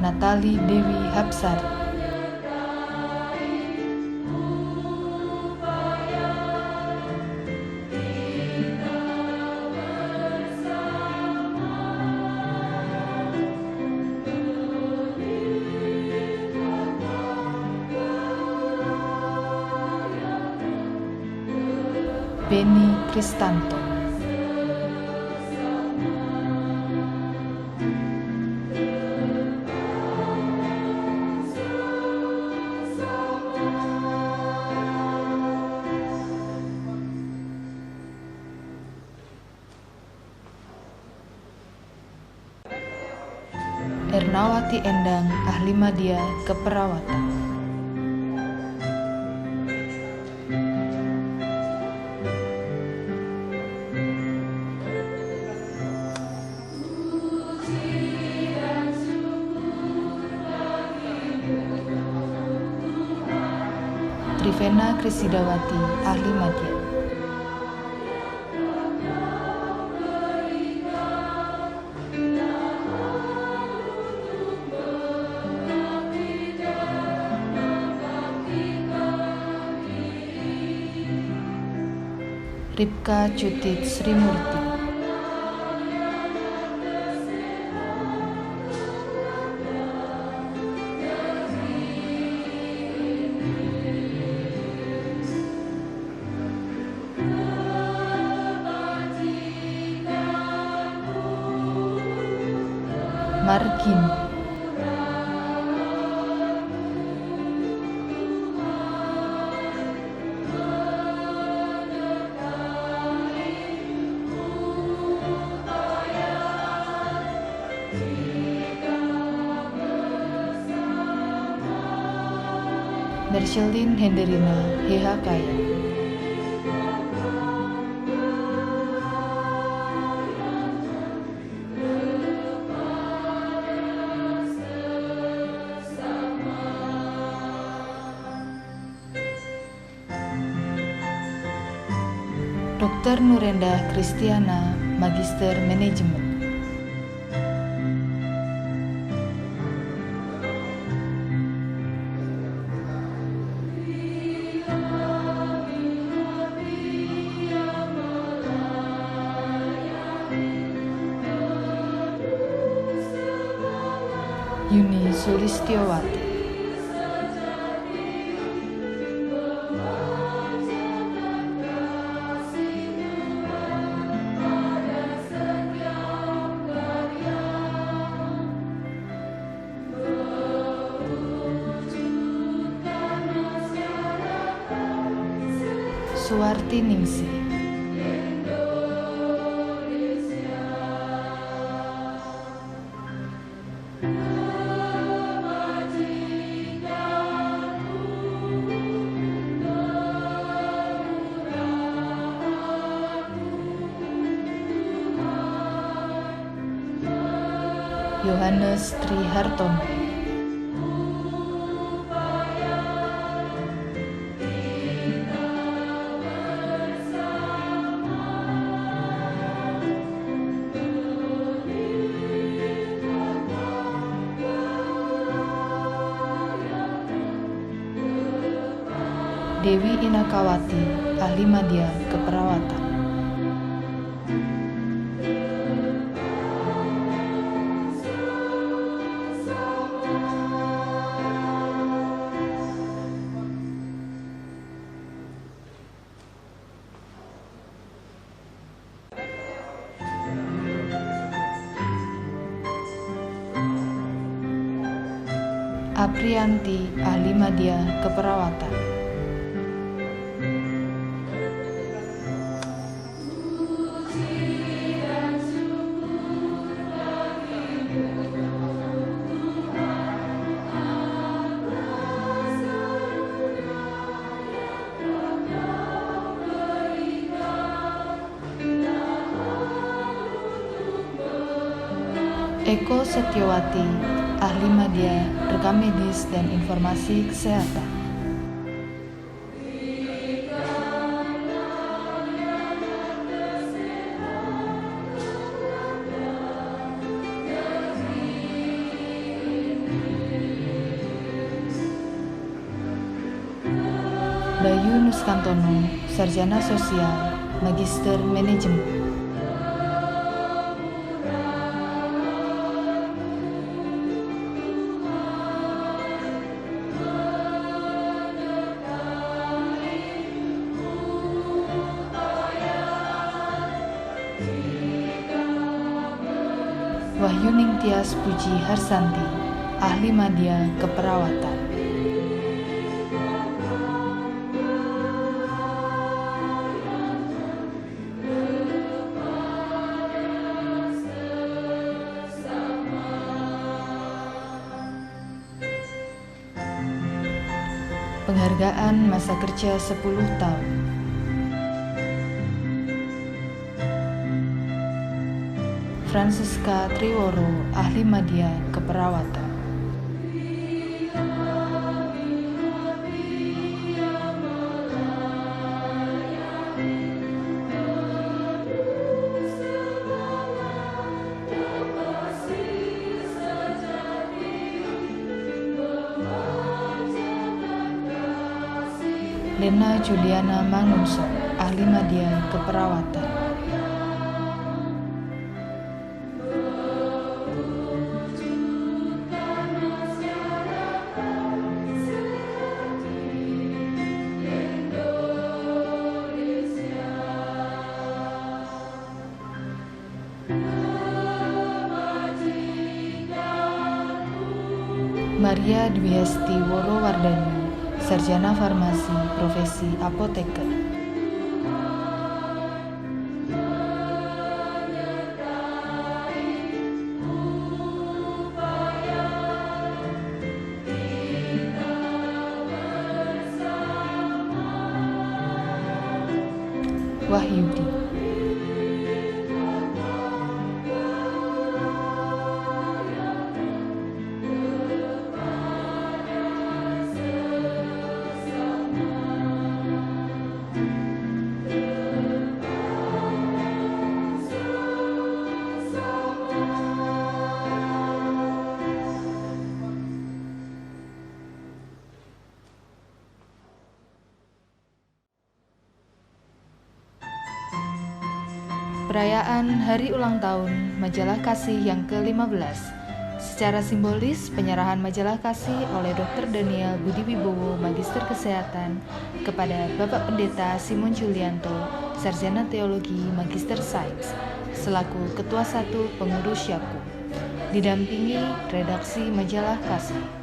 Natali Dewi Hapsari. Beni Kristanto. Ernawati Endang, ahli media keperawatan. Trivena Krisidawati, ahli media. Ripka Cutit Srimurti. Margin. Merceline Henderina Hehakaya. Dr. Nurenda Kristiana, Magister Manajemen. Yuni Sulistiowati. Suwarti Ningsih. Yohanes Trihartono. Dewi Inakawati, ahli media keperawatan. Aprianti, ahli media keperawatan. Eko Setiawati, ahli media, rekam medis dan informasi kesehatan. Bayu Nuskantono, sarjana sosial, magister manajemen. Wahyuning Tias Puji Harsanti, ahli media keperawatan. Penghargaan masa kerja 10 tahun. Francisca Triworo, ahli media keperawatan. Lena Juliana Mangunso, ahli media keperawatan. Maria Dwi Hesti Worowardani, sarjana farmasi, profesi apoteker. Wahyudi. Perayaan Hari Ulang Tahun Majalah Kasih yang ke-15. Secara simbolis, penyerahan Majalah Kasih oleh Dr. Daniel Budi Wibowo, Magister Kesehatan, kepada Bapak Pendeta Simon Julianto, Sarjana Teologi, Magister Sains, selaku Ketua 1 Pengurus Yakum, didampingi redaksi Majalah Kasih.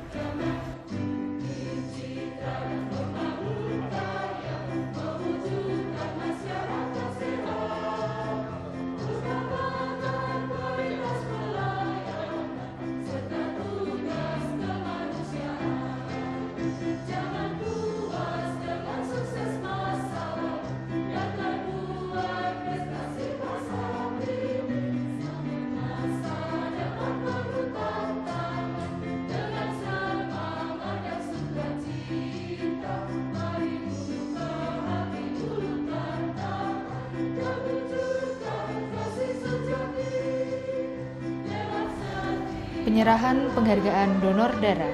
Penyerahan penghargaan donor darah.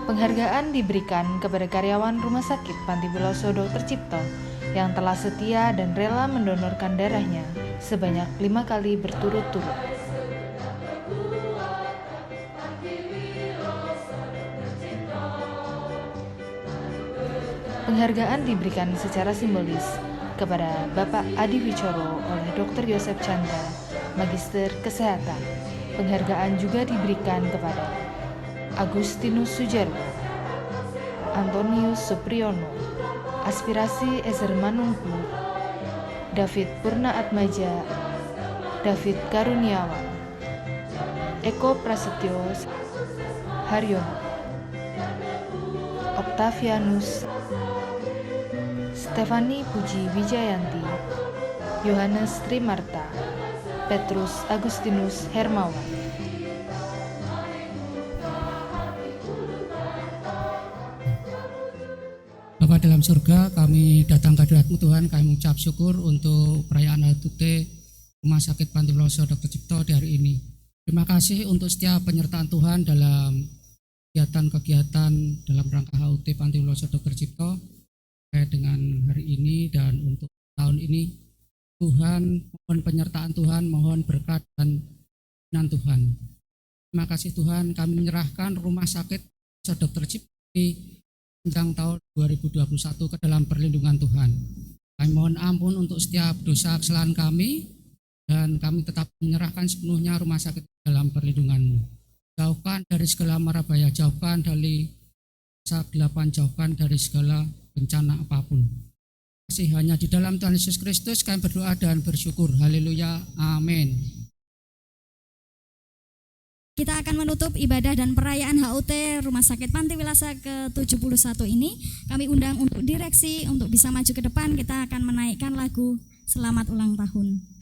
Penghargaan diberikan kepada karyawan Rumah Sakit Panti Wiloso Dr. Cipto yang telah setia dan rela mendonorkan darahnya sebanyak 5 kali berturut-turut. Penghargaan diberikan secara simbolis kepada Bapak Adi Wicoro oleh Dr. Yosef Chandra, Magister Kesehatan. Penghargaan juga diberikan kepada Agustinus Sujarwo, Antonius Supriyono, Aspirasi Ezer Manungku, David Purna Atmaja, David Karuniawan, Eko Prasetyo Haryono, Octavianus, Stefani Puji Wijayanti, Yohanes Trimarta, Petrus Agustinus Hermawan. Bapa dalam surga, kami datang ke hadirat-Mu Tuhan, kami mengucap syukur untuk perayaan HUT Rumah Sakit Panti Wiloso Dr. Cipto di hari ini. Terima kasih untuk setiap penyertaan Tuhan dalam kegiatan-kegiatan dalam rangka HUT Panti Wiloso Dr. Cipto dengan hari ini dan untuk tahun ini. Tuhan, mohon penyertaan Tuhan, mohon berkat dan pimpinan Tuhan. Terima kasih Tuhan, kami menyerahkan Rumah Sakit Dr. Cipto ini sepanjang tahun 2021 ke dalam perlindungan Tuhan. Kami mohon ampun untuk setiap dosa kesalahan kami, dan kami tetap menyerahkan sepenuhnya rumah sakit dalam perlindungan-Mu. Jauhkan dari segala mara bahaya, jauhkan dari kegelapan, jauhkan dari segala bencana apapun. Kasih hanya di dalam Tuhan Yesus Kristus kami berdoa dan bersyukur. Haleluya, amin. Kita akan menutup ibadah dan perayaan HUT Rumah Sakit Panti Wilasa ke-71 ini. Kami undang untuk direksi untuk bisa maju ke depan. Kita akan menaikkan lagu Selamat Ulang Tahun.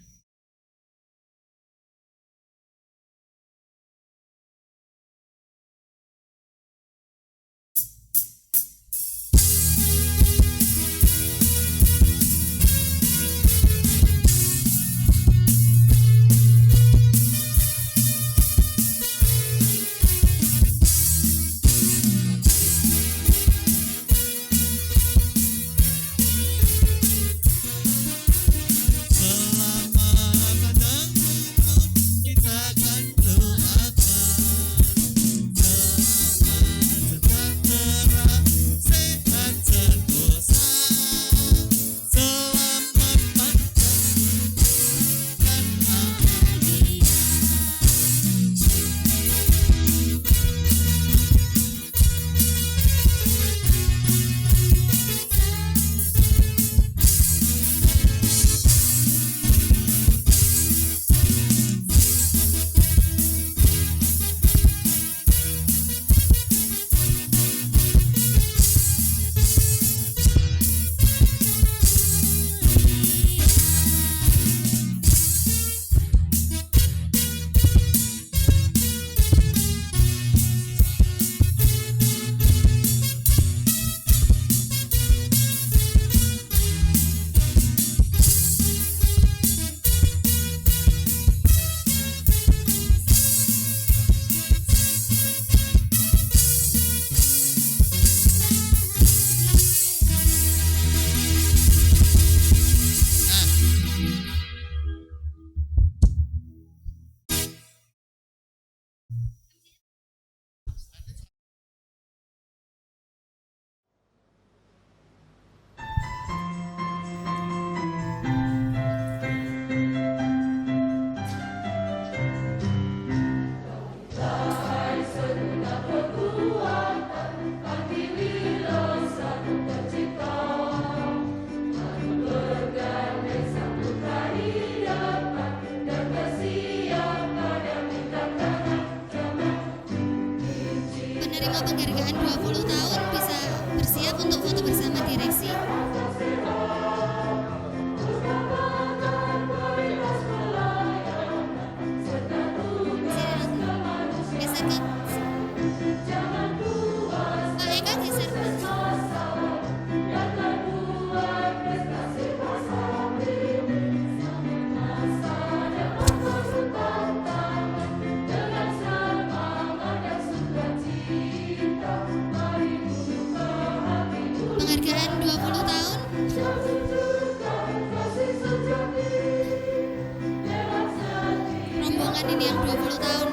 Penerima penghargaan 20 tahun bisa bersiap untuk foto bersama direksi. Geser ke Pak Eka, geser Pak. Penghargaan 20 tahun. Rombongan ini yang 20 tahun.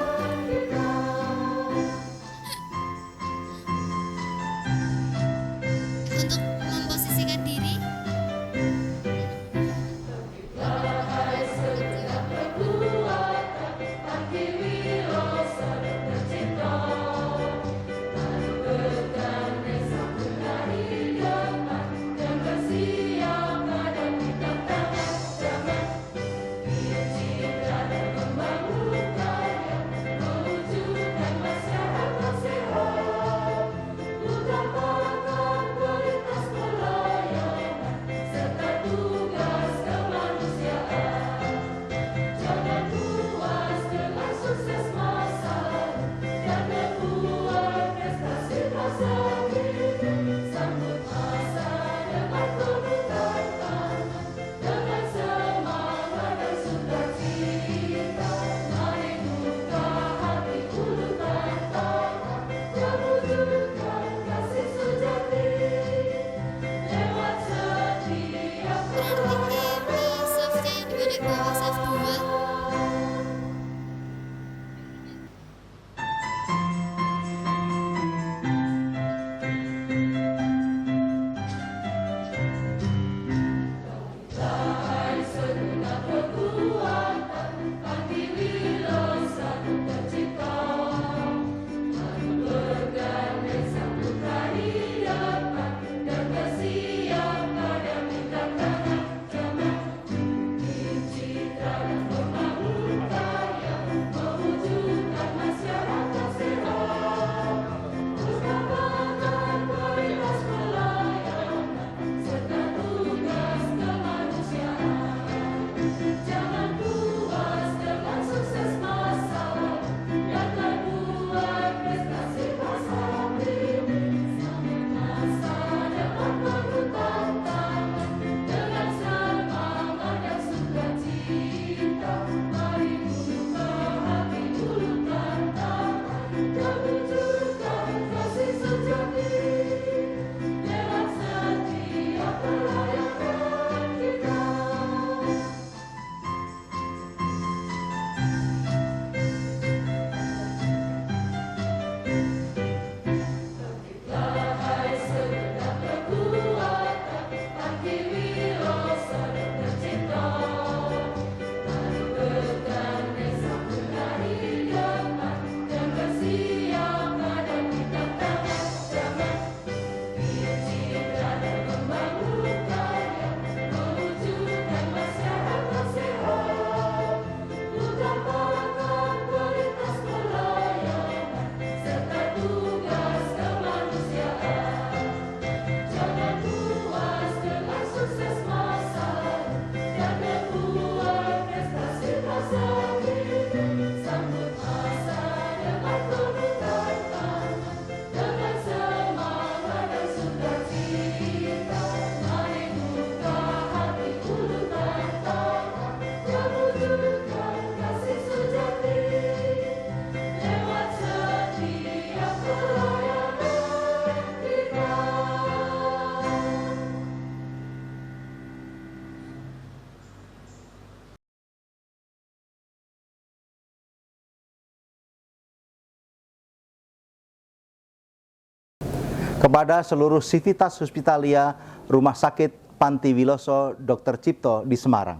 kepada seluruh Civitas Hospitalia Rumah Sakit Panti Wiloso Dr. Cipto di Semarang.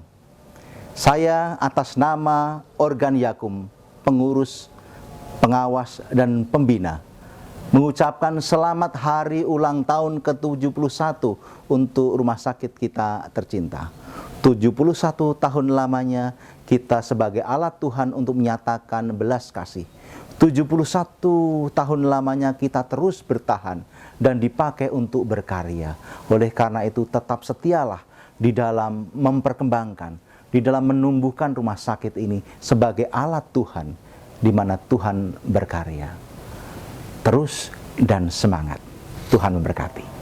Saya atas nama Organ Yakum, pengurus, pengawas, dan pembina, mengucapkan selamat hari ulang tahun ke-71 untuk rumah sakit kita tercinta. 71 tahun lamanya kita sebagai alat Tuhan untuk menyatakan belas kasih. 71 tahun lamanya kita terus bertahan dan dipakai untuk berkarya. Oleh karena itu tetap setialah di dalam memperkembangkan, di dalam menumbuhkan rumah sakit ini sebagai alat Tuhan di mana Tuhan berkarya. Terus dan semangat. Tuhan memberkati.